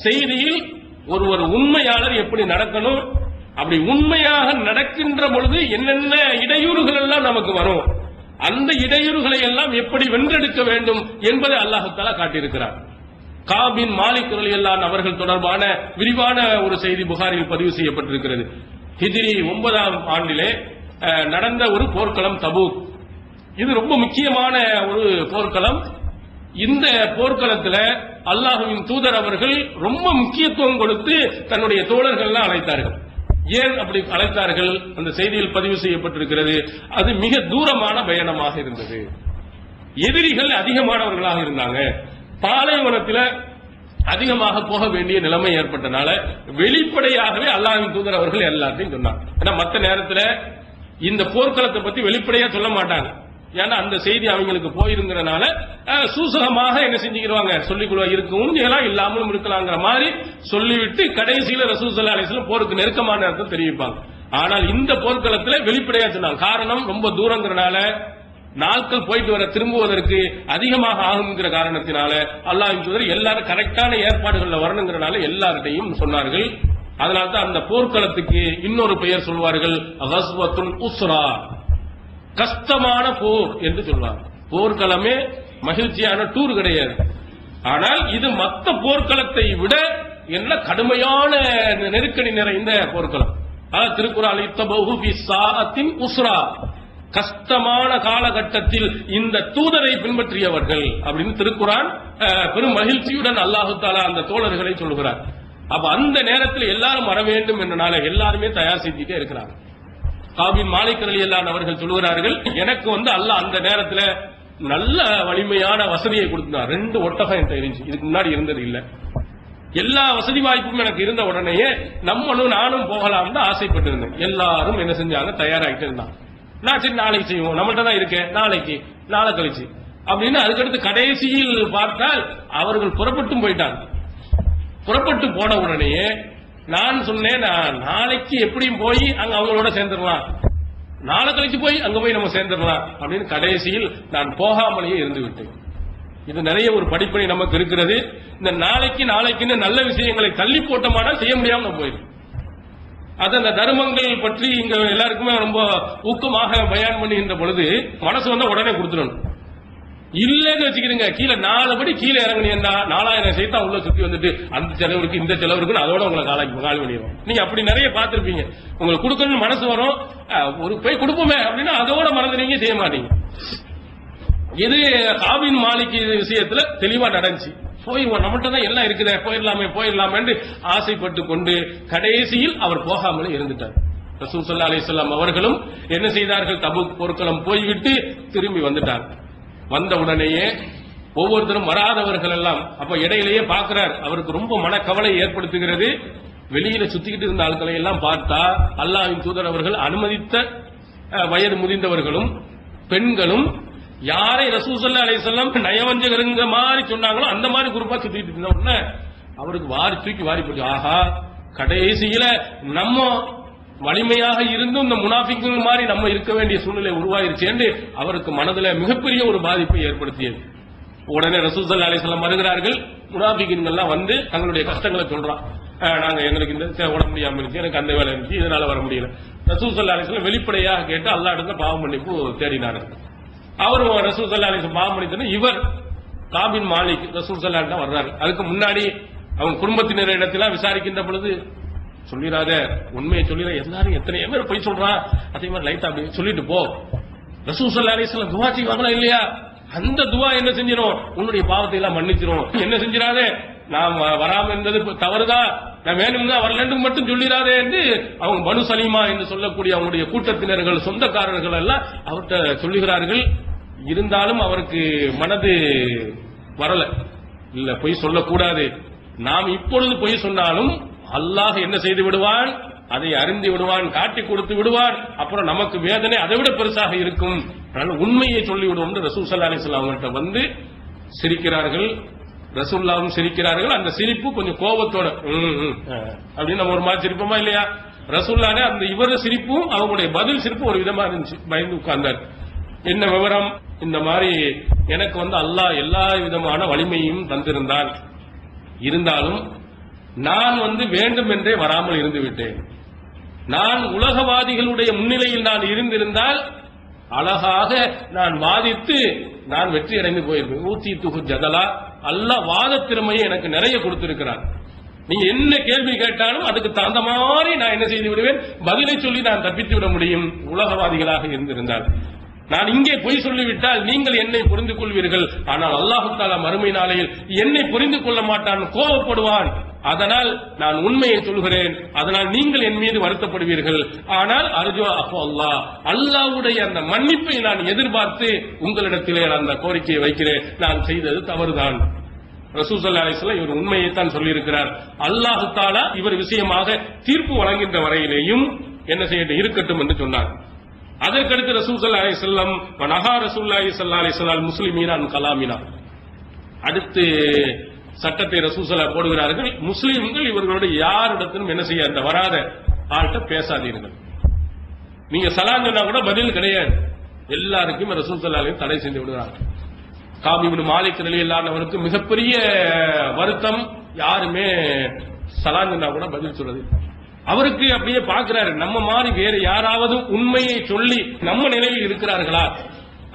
செய்தியில் ஒரு உண்மையாளர் எப்படி நடக்கணும், அப்படி உண்மையாக நடக்கின்ற பொழுது என்னென்ன இடையூறுகள் எல்லாம் நமக்கு வரும், அந்த இடையூறுகளை எல்லாம் எப்படி வென்றெடுக்க வேண்டும் என்பதை அல்லாஹ் தஆலா காட்டியிருக்கிறார். காபின் மாலிக் ரலியல்லாஹு அன்ஹு அவர்கள் தொடர்பான விரிவான ஒரு செய்தி புகாரில் பதிவு செய்யப்பட்டிருக்கிறது. ஹிஜ்ரி 9ஆம் ஆண்டிலே நடந்த ஒரு போர்க்களம் தபூக். இது ரொம்ப முக்கியமான ஒரு போர்க்களம். இந்த போர்க்களத்தில் அல்லாஹ்வின் தூதர் அவர்கள் ரொம்ப முக்கியத்துவம் கொடுத்து தன்னுடைய தோழர்கள் அழைத்தார்கள். ஏன் அப்படி அழைத்தார்கள்? அந்த செய்தியில் பதிவு செய்யப்பட்டிருக்கிறது. அது மிக தூரமான பயணமாக இருந்தது, எதிரிகள் அதிகமானவர்களாக இருந்தாங்க, பாலைவனத்தில் அதிகமாக போக வேண்டிய நிலைமை ஏற்பட்டனால வெளிப்படையாகவே அல்லாஹ்வின் தூதர் அவர்கள் எல்லாத்தையும் சொன்னாங்க. ஏன்னா மற்ற நேரத்தில் இந்த போர்க்களத்தை பத்தி வெளிப்படையா சொல்ல மாட்டாங்க, ஏன்னா அந்த செய்தி அவங்களுக்கு போயிருங்கிறனால சூசகமாக என்ன செஞ்சுக்கிறாங்க, சொல்லிக்கொள்ள இருக்கவும் இல்லாமலும் இருக்கலாங்கிற மாதிரி சொல்லிவிட்டு கடைசியில ரசூல் ஸல்லல்லாஹு அலைஹி வஸல்லம் போருக்கு நெருக்கமான நேரத்தை தெரிவிப்பாங்க. ஆனால் இந்த போர்க்களத்தில் வெளிப்படையா சொன்னாங்க. காரணம் ரொம்ப தூரங்கிறனால, நாட்கள் போயிட்டு வர திரும்புவதற்கு அதிகமாக ஆகுங்கிற காரணத்தினால அல்லாஹ்வின் தூதர் எல்லாரும் கரெக்டான ஏற்பாடுகள்ல வரணுங்கிறனால எல்லார்ட்டையும் சொன்னார்கள். அதனால்தான் அந்த போர்க்களத்துக்கு இன்னொரு பெயர் சொல்வார்கள், கஸ்வத்துல் உஸ்ரா, கஷ்டமான போர் என்று சொல்வார். போர்க்களமே மகிழ்ச்சியான டூர் கிடையாது, ஆனால் இது மற்ற போர்க்களத்தை விட என்ன கடுமையான நெருக்கடி நிறைந்த போர்க்களம். திருக்குறான் இத்தபஹு ஃபி ஸாஅத்தின் உஸ்ரா, கஷ்டமான காலகட்டத்தில் இந்த தூதரை பின்பற்றியவர்கள் அப்படின்னு திருக்குறான் பெரும் மகிழ்ச்சியுடன் அல்லாஹு தஆலா அந்த தோழர்களை சொல்கிறார். அப்ப அந்த நேரத்தில் எல்லாரும் வர வேண்டும் என்றனால எல்லாருமே தயார் செஞ்சுட்டே இருக்கிறாங்க. காபின் மாலிக் ரலியல்லாஹு அன்ஹு அவர்கள் சொல்கிறார்கள், எனக்கு அல்லாஹ் அந்த நேரத்தில் நல்ல வலிமையான வசதியை கொடுத்தார். 2 ஒட்டகம் என்கிட்ட இருந்துச்சு, இதுக்கு முன்னாடி இருந்தது இல்ல. எல்லா வசதி வாய்ப்பும் எனக்கு இருந்த உடனேயே நானும் போகலாம் தான் ஆசைப்பட்டிருந்தேன். எல்லாரும் என்ன செஞ்சாங்க, தயாராகிட்டு இருந்தாங்க. நான் சரி நாளைக்கு செய்வோம், நம்மள்ட்ட தான் இருக்கேன், நாளை கழிச்சு அப்படின்னு. அதுக்கடுத்து கடைசியில் பார்த்தால் அவர்கள் புறப்பட்டும் போயிட்டாங்க. புறப்பட்டு போன உடனேயே நான் சொன்னேன், நாளைக்கு எப்படியும் போய் அங்க அவங்களோட சேர்ந்துடலாம், நாளை கழிச்சு போய் அங்க போய் நம்ம சேர்ந்துடலாம் அப்படின்னு. கடைசியில் நான் போகாமலேயே இருந்து விட்டேன். இது நிறைய ஒரு படிப்பனை நமக்கு இருக்கிறது. இந்த நாளைக்குன்னு நல்ல விஷயங்களை தள்ளி போட்டோம்னா செய்ய முடியாம போயிடும். அது அந்த தர்மங்கள் பற்றி இங்க எல்லாருக்குமே ரொம்ப ஊக்கமாக பயான் பண்ணுகின்ற பொழுது மனசு வந்தா உடனே கொடுத்துடணும். இல்லன்னு வச்சுக்கிறீங்க, கீழே 4 படி கீழே இறங்குனீங்கன்னா 4000 சைத்தான் உள்ள சுத்தி வந்துட்டு அந்த செலவுக்கு இந்த செலவுக்கு அதோட உங்களை காலி பண்ணிடுவோம். நீங்க அப்படி நிறைய பார்த்திருப்பீங்க. உங்களுக்கு கொடுக்கணும்னு மனசு வரும், ஒரு போய் கொடுப்போமே அப்படின்னா அதோட மறந்துடுவீங்க, செய்ய மாட்டீங்க. இது காபின் மாலிக் விஷயத்துல தெளிவா நடந்துச்சு. போய் நம்மகிட்ட தான் எல்லாம் இருக்குதே, போயிடலாமே ஆசைப்பட்டு கொண்டு கடைசியில் அவர் போகாமலே இருந்துட்டார். ரசூல் ஸல்லல்லாஹு அலைஹி வஸல்லம் அவர்களும் என்ன செய்தார்கள், தபூக் போர்க்களம் போய்விட்டு திரும்பி வந்துட்டார். வந்த உடனேயே ஒவ்வொருத்தரும் வராதவர்கள் எல்லாம் அப்ப இடையிலேயே பார்க்கிறார். அவருக்கு ரொம்ப மனக்கவலை ஏற்படுத்துகிறது. வெளியில சுத்திக்கிட்டு இருந்த ஆட்களை எல்லாம் பார்த்தா அல்லாஹ்வின் தூதர் அவர்கள் அனுமதித்த வயது முதிர்ந்தவர்களும் பெண்களும் யாரை ரசூல் ஸல்லல்லாஹு அலைஹி வஸல்லம் நயவஞ்சகருங்க மாதிரி சொன்னாங்களோ அந்த மாதிரி குரூப்பா சுத்திட்டு இருந்த உடனே அவருக்கு தூக்கி வாரி போச்சு. ஆஹா, கடைசியில நம்ம வலிமையாக இருந்தும் இந்த முனாஃபிக்குகள் மாதிரி நம்ம இருக்க வேண்டிய சூழ்நிலை உருவாயிருச்சு என்று அவருக்கு மனதில் மிகப்பெரிய ஒரு பாதிப்பை ஏற்படுத்தியது. உடனே ரசூல் ஸல்லல்லாஹு அலைஹி வஸல்லம் வருகிறார்கள். முனாஃபிக்குகள் வந்து தங்களுடைய கஷ்டங்களை சொல்றான். நாங்க எங்களுக்கு இந்த உடம்பு முடியாம இருந்துச்சு, எனக்கு அந்த வேலை இருந்துச்சு, இதனால வர முடியல. ரசூல் ஸல்லல்லாஹு அலைஹி வஸல்லம் வெளிப்படையாக கேட்டு அல்லாஹ் இடத்துல பாவ மன்னிப்பு தேடினார்கள். அவர் ரசூல் ஸல்லல்லாஹு அலைஹி வஸல்லம் பாவ மன்னித்தன இவர் காபின் மாலிக் ரசூல் ஸல்லல்லாஹு அலைஹி வஸல்லம் வர்றாரு. அதுக்கு முன்னாடி அவங்க குடும்பத்தினர் இடத்துல விசாரிக்கின்ற பொழுது சொல்லிடாத, உண்மையை சொல்லிட, எல்லாரும் எத்தனையோ பேர் போய் சொல்றான், அதே மாதிரி லைட்டா அப்படி சொல்லிட்டு போ. ரசூல் ஸல்லல்லாஹு அலைஹி வஸல்லம் துஆ செய்வாங்களா இல்லையா, அந்த துஆ என்ன செஞ்சிரும், உன்னுடைய பாவத்தை எல்லாம் மன்னிச்சிரும். என்ன செஞ்சிடாதே, நான் வராம இருந்தது தவறுதான், நான் வேணும்னா வரலன்னு மட்டும் சொல்லிடாதே என்று அவங்க பனு சலீமா என்று சொல்லக்கூடிய அவங்களுடைய கூட்டத்தினர்கள் சொந்தக்காரர்கள் எல்லாம் அவர்கிட்ட சொல்லுகிறார்கள். இருந்தாலும் அவருக்கு மனது வரல. இல்ல பொய் சொல்லக்கூடாது, நாம் இப்பொழுது பொய் சொன்னாலும் அல்லாஹ் என்ன செய்து விடுவான், அதை அறிந்து விடுவான், காட்டி கொடுத்து விடுவான். அப்புறம் நமக்கு வேதனை அதை விட பெருசாக இருக்கும். உண்மையை சொல்லி விடுவோம். ரசூல் ஸல்லல்லாஹு அலைஹி வஸல்லம் அவங்கள்ட்ட வந்து சிரிக்கிறார்கள். ரசூலுல்லாஹும் சிரிக்கிறார்கள். அந்த சிரிப்பு கொஞ்சம் கோபத்தோட அப்படின்னு நம்ம ஒரு மாதிரி சிரிப்போமா இல்லையா, ரசூலுல்லாஹ் அந்த இவர சிரிப்பும் அவங்களுடைய பதில் சிரிப்பு ஒரு விதமா இருந்துச்சு. பயந்து உட்கார்ந்தார். என்ன விவரம், இந்த மாதிரி எனக்கு அல்லாஹ் எல்லா விதமான வலிமையும் தந்திருந்தான், இருந்தாலும் நான் வேண்டும் என்றே வராமல் இருந்து விட்டேன். நான் உலகவாதிகளுடைய முன்னிலையில் நான் இருந்திருந்தால் அழகாக நான் வாதித்து நான் வெற்றி அடைந்து போயிருப்பேன். ஊத்தி துகு ஜதலா, அல்லாஹ் வாத திறமையை எனக்கு நிறைய கொடுத்திருக்கிறான். நீங்க என்ன கேள்வி கேட்டாலும் அதுக்கு தகுந்த மாதிரி நான் என்ன செய்து விடுவேன், பதிலை சொல்லி நான் தப்பித்து விட முடியும். உலகவாதிகளாக இருந்திருந்தால் நான் இங்கே பொய் சொல்லிவிட்டால் நீங்கள் என்னை புரிந்து கொள்வீர்கள். ஆனால் அல்லாஹ் தஆலா மறுமை நாளையில் என்னை புரிந்து கொள்ள மாட்டான், கோபப்படுவான். அதனால் நான் உண்மையை சொல்கிறேன். அதனால் நீங்கள் என் மீது வருத்தப்படுவீர்கள். ஆனால் அர்ஜு அப்போ அல்லாஹ்வுடைய அந்த மன்னிப்பை நான் எதிர்பார்த்து உங்களிடத்திலே அந்த கோரிக்கையை வைக்கிறேன். நான் செய்தது தவறுதான். ரசூல் ஸல்லல்லாஹு அலைஹி வஸல்லம் இவர் உண்மையைத்தான் சொல்லியிருக்கிறார். அல்லாஹ் தஆலா இவர் விஷயமாக தீர்ப்பு வழங்குகின்ற வரையிலேயும் என்ன செய்யட்டும், இருக்கட்டும் என்று சொன்னார். அதற்கடுத்து ரசூல் ஸல்லல்லாஹு அலைஹி வஸல்லம் நஹா ரசூலுல்லாஹி ஸல்லல்லாஹு அலைஹி வஸல்லம் முஸ்லிமீன அன் கலாமினா, அடுத்து சட்டத்தை ரசூல் ஸல்லல்லாஹு போடுகிறார்கள். முஸ்லிம்கள் இவர்களோட யாரிடத்திலும் என்ன செய்ய, அந்த வராத ஆள்கிட்ட பேசாதீர்கள். நீங்க சலாம் சொன்னா கூட பதில் கிடையாது. எல்லாருக்கும் ரசூல் ஸல்லல்லாஹு அலைஹி வஸல்லம் தடை செய்து விடுகிறார்கள். காப் இப்னு மாலிக் ரலியல்லாஹு அன்ஹுவுக்கு மிகப்பெரிய வருத்தம், யாருமே சலாம் சொன்னா கூட பதில் சொல்றது. அவருக்கு அப்படியே பார்க்கிறாரு, நம்ம மாதிரி வேற யாராவது உண்மையை சொல்லி நம்ம நிலையில் இருக்கிறார்களா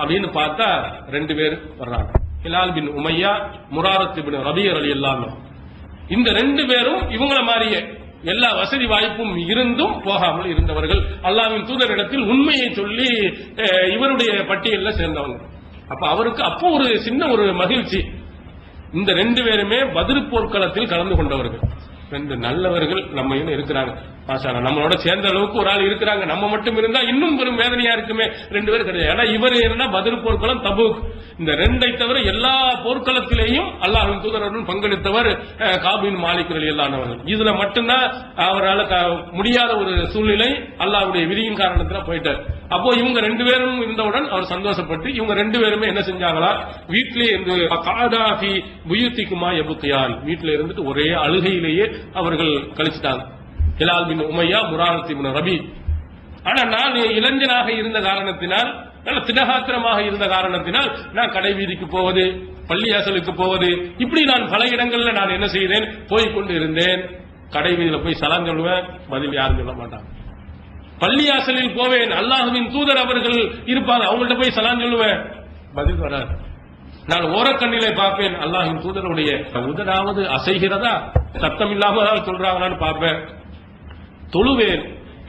அப்படின்னு பார்த்தா 2 பேர் வர்றாங்க. ஹிலால் பின் உமையா, முராரத் பின் ரபீ ரலியல்லாஹு அன்ஹு. இந்த 2 பேரும் இவங்கள மாதிரியே எல்லா வசதி வாய்ப்பும் இருந்தும் போகாமல் இருந்தவர்கள். அல்லாஹ்வின் தூதரிடத்தில் உண்மையை சொல்லி இவருடைய பட்டியலில் சேர்ந்தவங்க. அப்ப அவருக்கு அப்போ ஒரு சின்ன ஒரு மகிழ்ச்சி. இந்த 2 பேருமே பத்ர் போர்க்களத்தில் கலந்து கொண்டவர்கள். 2 நல்லவர்கள் நம்ம இருக்கிறாங்க. நம்மளோட சேர்ந்த அளவுக்கு ஒரு ஆள் இருக்கிறாங்க. நம்ம மட்டும் இருந்தா இன்னும் பெரும் வேதனையா இருக்குமே. 2 பேர் கிடையாது. ஏன்னா இவர் இருந்தா பத்ர் போர்க்களம், தபூக், இந்த 2ஐ தவிர எல்லா போர்க்களத்திலேயும் அல்லாஹ்வின் தூதருடன் பங்கெடுத்தவர் காப் பின் மாலிக் ரலியல்லாஹு அன்ஹு. இதுல மட்டும்தான் அவரால் முடியாத ஒரு சூழ்நிலை, அல்லாஹ்வுடைய விதியின் காரணத்துல போயிட்டார். அப்போ இவங்க 2 பேரும் இருந்தவுடன் அவர் சந்தோஷப்பட்டு இவங்க 2 பேருமே என்ன செஞ்சாங்களா, வீட்டிலே இருந்து காதாஃபி புயூத்திக்குமா எபுக்கியான், வீட்டில இருந்துட்டு ஒரே அழுகையிலேயே அவர்கள் கழிச்சிட்டாங்க. ஹிலால் பின் உமையா, முராரத் பின் ரபீ. ஆனா நான் இளைஞனாக இருந்த காரணத்தினால், நல்ல திடகாத்திரமாக இருந்த காரணத்தினால் நான் கடை வீதிக்கு போவது, பள்ளியாசலுக்கு போவது, இப்படி நான் பல இடங்கள்ல நான் என்ன செய்தேன், போய்கொண்டு இருந்தேன். கடை வீதியில போய் சலாம் சொல்லுவேன், பதில் யாரும் சொல்ல மாட்டாங்க. பள்ளியாசலில் போவேன், அல்லாஹ்வின் தூதர் அவர்கள் இருப்பாங்க, அவங்கள்ட்ட போய் சலாம் சொல்லுவேன், பதில் வராது. நான் ஓரக்கண்ணிலே பார்ப்பேன், அல்லாஹ்வின் தூதருடைய உதடாவது அசைகிறதா, சத்தம் இல்லாமல் சொல்றாங்களான்னு பார்ப்பேன். தொழுவேன்,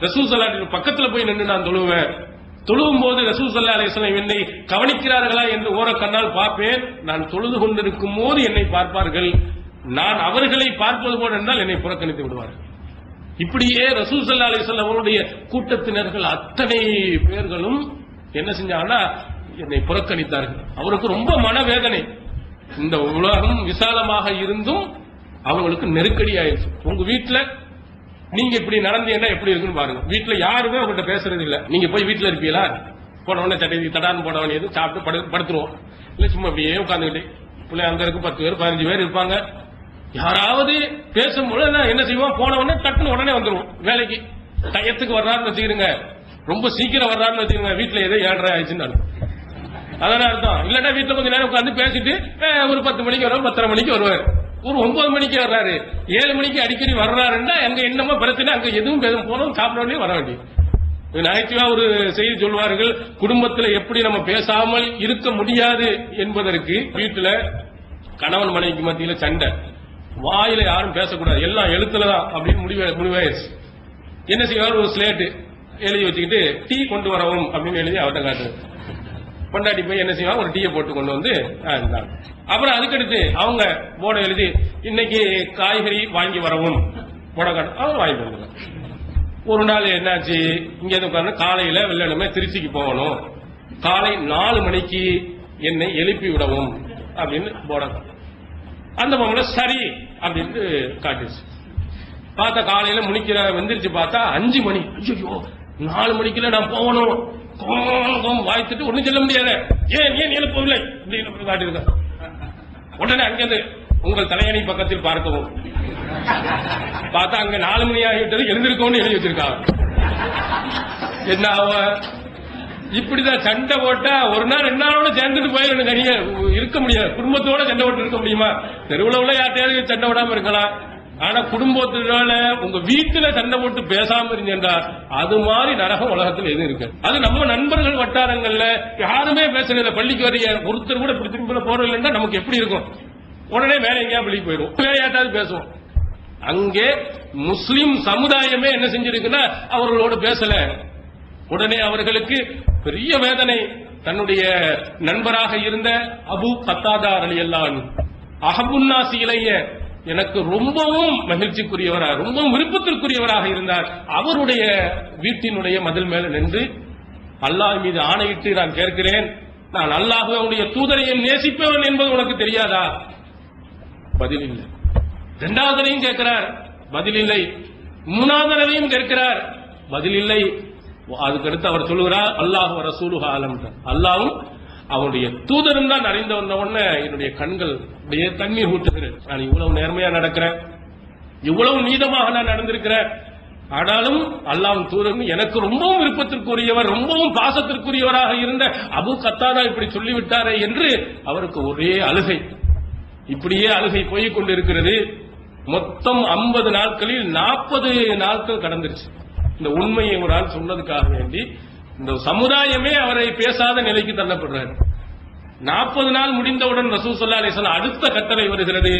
ரசூல் ஸல்லல்லாஹு அலைஹி வஸல்லம் பக்கத்துல போய் நின்று நான் தொழுவேன். தொழுவும் போது ரசூல் ஸல்லல்லாஹு அலைஹி வஸல்லம் என்னை கவனிக்கிறார்களா என்று ஓரக்கண்ணால் பார்ப்பேன். நான் தொழுது கொண்டிருக்கும் போது என்னை பார்ப்பார்கள், நான் அவர்களை பார்ப்பது போல என்றால் என்னை புறக்கணித்து விடுவார்கள். இப்படியே ரசூல் ஸல்லல்லாஹு அலைஹி வஸல்லம் அவருடைய கூட்டத்தினர்கள் அத்தனை பேர்களும் என்ன செஞ்சாங்கன்னா என்னை புறக்கணித்தார்கள். அவருக்கு ரொம்ப மனவேதனை. இந்த உலகம் விசாலமாக இருந்தும் அவங்களுக்கு நெருக்கடி ஆயிடுச்சு. உங்க வீட்டுல நீங்க இப்படி நடந்தீங்கன்னா எப்படி இருக்குன்னு பாருங்க. வீட்டுல யாருமே உங்கள்கிட்ட பேசுறது இல்ல. நீங்க போய் வீட்டுல இருப்பீங்களா, போன உடனே சட்டை தடான்னு போட வேண்டியது, சாப்பிட்டு படுத்துருவோம். இல்ல சும்மா அப்படியே உட்காந்துக்கிட்டு பிள்ளை அங்க இருக்கு 10 பேர் 15 பேர் இருப்பாங்க. யாராவது பேசும்போது என்ன செய்வோம், போன உடனே டக்குன்னு உடனே வந்துருவோம் வேலைக்கு. டயத்துக்கு வர்றாருன்னு வச்சுக்கிறீங்க, ரொம்ப சீக்கிரம் வர்றாருன்னு வச்சுக்கோங்க, வீட்டுல ஏதோ 7:30 ஆயிடுச்சுன்னு அதான அர்த்தம். இல்லன்னா வீட்டுல கொஞ்ச நேரம் உட்காந்து பேசிட்டு ஒரு 10 மணிக்கு வருவார், 10:30 மணிக்கு வருவார். ஒரு 9 மணிக்கு வர்றாரு, 7 மணிக்கு அடிக்கடி வர்றாருன்னா அங்க என்னமோ பிரச்சனை, அங்க எதுவும் போனோம் சாப்பிட வேண்டிய வர வேண்டிய நகைச்சுவா ஒரு செய்தி சொல்வார்கள். குடும்பத்தில் எப்படி நம்ம பேசாமல் இருக்க முடியாது என்பதற்கு வீட்டுல கணவன் மனைவிக்கு மத்தியில சண்டை, வாயில யாரும் பேசக்கூடாது, எல்லாம் எழுத்துலதான் அப்படின்னு முடிவாயிருச்சு. என்ன செய்வார், ஒரு ஸ்லேட்டு எழுதி வச்சுக்கிட்டு டீ கொண்டு வரவும் அப்படின்னு எழுதி அவர்கிட்ட காட்டுது. கொண்டாடி போய் என்ன செய்வாங்க, ஒரு டீயை போட்டு கொண்டு வந்து அப்புறம் அதுக்கடுத்து அவங்க போர்டை எழுதி இன்னைக்கு காய்கறி வாங்கி வரவும் போட காட்டு, அவங்க வாங்கி வந்துடுவாங்க. ஒரு நாள் என்னாச்சு, இங்க உட்கார்ந்து காலையில வெள்ளமே திருச்சிக்கு போகணும், காலை 4 மணிக்கு என்னை எழுப்பி விடவும் அப்படின்னு போட அந்த பொம்பளை சரி அப்படின்னு காட்டுச்சு. பார்த்தா காலையில முனிக்கிற வெந்திரிச்சு பார்த்தா 5 மணி. ஐயோ 4 மணிக்குள்ள நான் போகணும், வாய்த்துட்டு ஒண்ணும் சொல்ல முடியாது, ஏன் எழுப்பவில்லை அப்படின்னு காட்டியிருக்க. உடனே அங்கிருந்து உங்கள் தலையணை பக்கத்தில் பார்க்கவும் பார்த்தா அங்க 4 மணி ஆகிவிட்டது, எழுந்திருக்கோன்னு எழுதி வச்சிருக்காங்க. என்ன இப்படிதான் சண்டை போட்டா ஒரு நாள் 2 நாளோட சேர்ந்துட்டு போய் தனியா இருக்க முடியாது. குடும்பத்தோட சண்டை போட்டு இருக்க முடியுமா? தெருவுல உள்ள யார்ட்டையாவது சண்டை விடாம இருக்கலாம். ஆனா குடும்பத்தினால உங்க வீட்டுல சண்டை போட்டு பேசாம இருந்தா அது மாதிரி நரகம் உலகத்தில் எதுவும் இருக்கு. அது நம்ம நண்பர்கள் வட்டாரங்கள்ல யாருமே பேசல, பள்ளிக்கு வரைய ஒருத்தர் கூட இப்படி திரும்ப போறதில்லைன்னா நமக்கு எப்படி இருக்கும்? உடனே வேற எங்கேயா பள்ளிக்கு போயிடும், வேலையாட்டாவது பேசுவோம். அங்கே முஸ்லிம் சமுதாயமே என்ன செஞ்சிருக்குன்னா அவர்களோடு பேசல. உடனே அவர்களுக்கு பெரிய வேதனை. தன்னுடைய நண்பராக இருந்த அபூ கத்தாதா ரலியல்லாஹு அன்ஹு அஹபுன்னாசி இலைய, எனக்கு ரொம்பவும் மகிழ்ச்சிக்குரியவராக ரொம்பவும் விருப்பத்திற்குரியவராக இருந்தார். அவருடைய வீட்டினுடைய மதில் மேல நின்று அல்லாஹ் மீது ஆணையிட்டு நான் கேட்கிறேன், நான் அல்லாஹ்வுடைய தூதரையும் நேசிப்பவன் என்பது உனக்கு தெரியாதா? பதில் இல்லை. 2வது தடவையும் கேட்கிறார், பதில் இல்லை. 3வது தடவையும் கேட்கிறார், பதில் இல்லை. அதுக்கடுத்து அவர் சொல்லுகிறார், அல்லாஹ் ரசூலுஹு ஆலம், அல்லாஹ்வும் அவருடைய தூதரும் தான் அறிந்து வந்த உடனே என்னுடைய கண்கள் அப்படியே தண்ணீர் ஊற்றுகிறேன். நான் இவ்வளவு நேர்மையா நடக்கிறேன், இவ்வளவு நீதமாக நான் நடந்திருக்கிறேன், ஆனாலும் அல்லாஹ்வின் தூதர் எனக்கு ரொம்பவும் விருப்பத்திற்குரியவர் ரொம்பவும் பாசத்திற்குரியவராக இருந்த அபூ கத்தாதா இப்படி சொல்லிவிட்டாரே என்று அவருக்கு ஒரே அழுகை. இப்படியே அழுகை போய் கொண்டிருக்கிறது. மொத்தம் 50 நாட்களில் 40 நாட்கள் கடந்துருச்சு. இந்த உண்மையை ஒரு ஆள் சொன்னதுக்காக வேண்டி இந்த சமுதாயமே அவரை பேசாத நிலைக்கு தள்ளப்படுறாரு. 40 நாள் முடிந்தவுடன் ரசூல் ஸல்லல்லாஹு அலைஹி வஸல்லம் அடுத்த கட்டளை வருகிறது,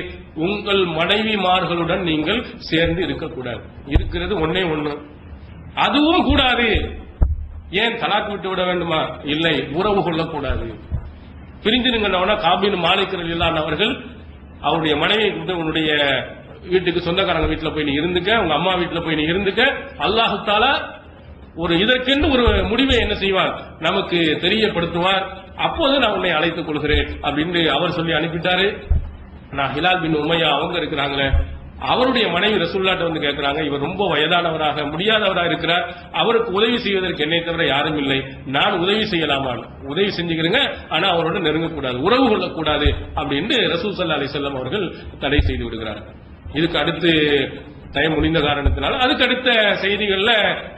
உங்கள் மனைவிமார்களுடன் நீங்கள் சேர்ந்து இருக்கக்கூடாது. இருக்கிறது ஒன்னே ஒண்ணு, அதுவும் கூடாது. ஏன் தலாக் விட்டு விட வேண்டுமா? இல்லை, உறவு கொள்ளக்கூடாது. பிரிஞ்சிருங்கன்னா காபின் மாலிக் ரலியல்லாஹு அவர்கள் அவருடைய மனைவி உன்னுடைய வீட்டுக்கு சொந்தக்காரங்க வீட்டுல போய் நீ இருந்துக்க, உங்க அம்மா வீட்டுல போய் நீ இருந்துக்க, அல்லாஹ் தஆலா ஒரு இதற்கென்று ஒரு முடிவை என்ன செய்வார் நமக்கு தெரியப்படுத்துவார், அப்போது நான் உன்னை அழைத்துக் கொள்கிறேன் அப்படின்னு அவர் சொல்லி அனுப்பிட்டாரு. நான் ஹிலால் பின் உமையா அவங்க இருக்கிறாங்களே, அவருடைய மனைவி ரசூலுல்லாஹ் வந்து கேட்கிறாங்க, இவர் ரொம்ப வயதானவராக முடியாதவராக இருக்கிறார், அவருக்கு உதவி செய்வதற்கு என்னை தவிர யாரும் இல்லை, நான் உதவி செய்யலாமான்? உதவி செஞ்சுக்கிறேங்க, ஆனா அவரோட நெருங்கக்கூடாது, உறவு கொள்ளக்கூடாது அப்படின்னு ரசூல் ஸல்லல்லாஹு அலைஹி வஸல்லம் அவர்கள் தடை செய்து விடுகிறார். இதுக்கு அடுத்து டைம் முடிந்த காரணத்தினால அதுக்கடுத்த செய்திகள்ல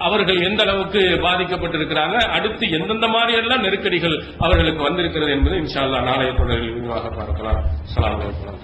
அவர்கள் எந்த அளவுக்கு பாதிக்கப்பட்டிருக்கிறாங்க, அடுத்து எந்தெந்த மாதிரி எல்லாம் நெருக்கடிகள் அவர்களுக்கு வந்திருக்கிறது என்பது இன்ஷா அல்லாஹ் நாளைய தொடரில் விரிவாக பார்க்கலாம். அஸ்ஸலாமு அலைக்கும்.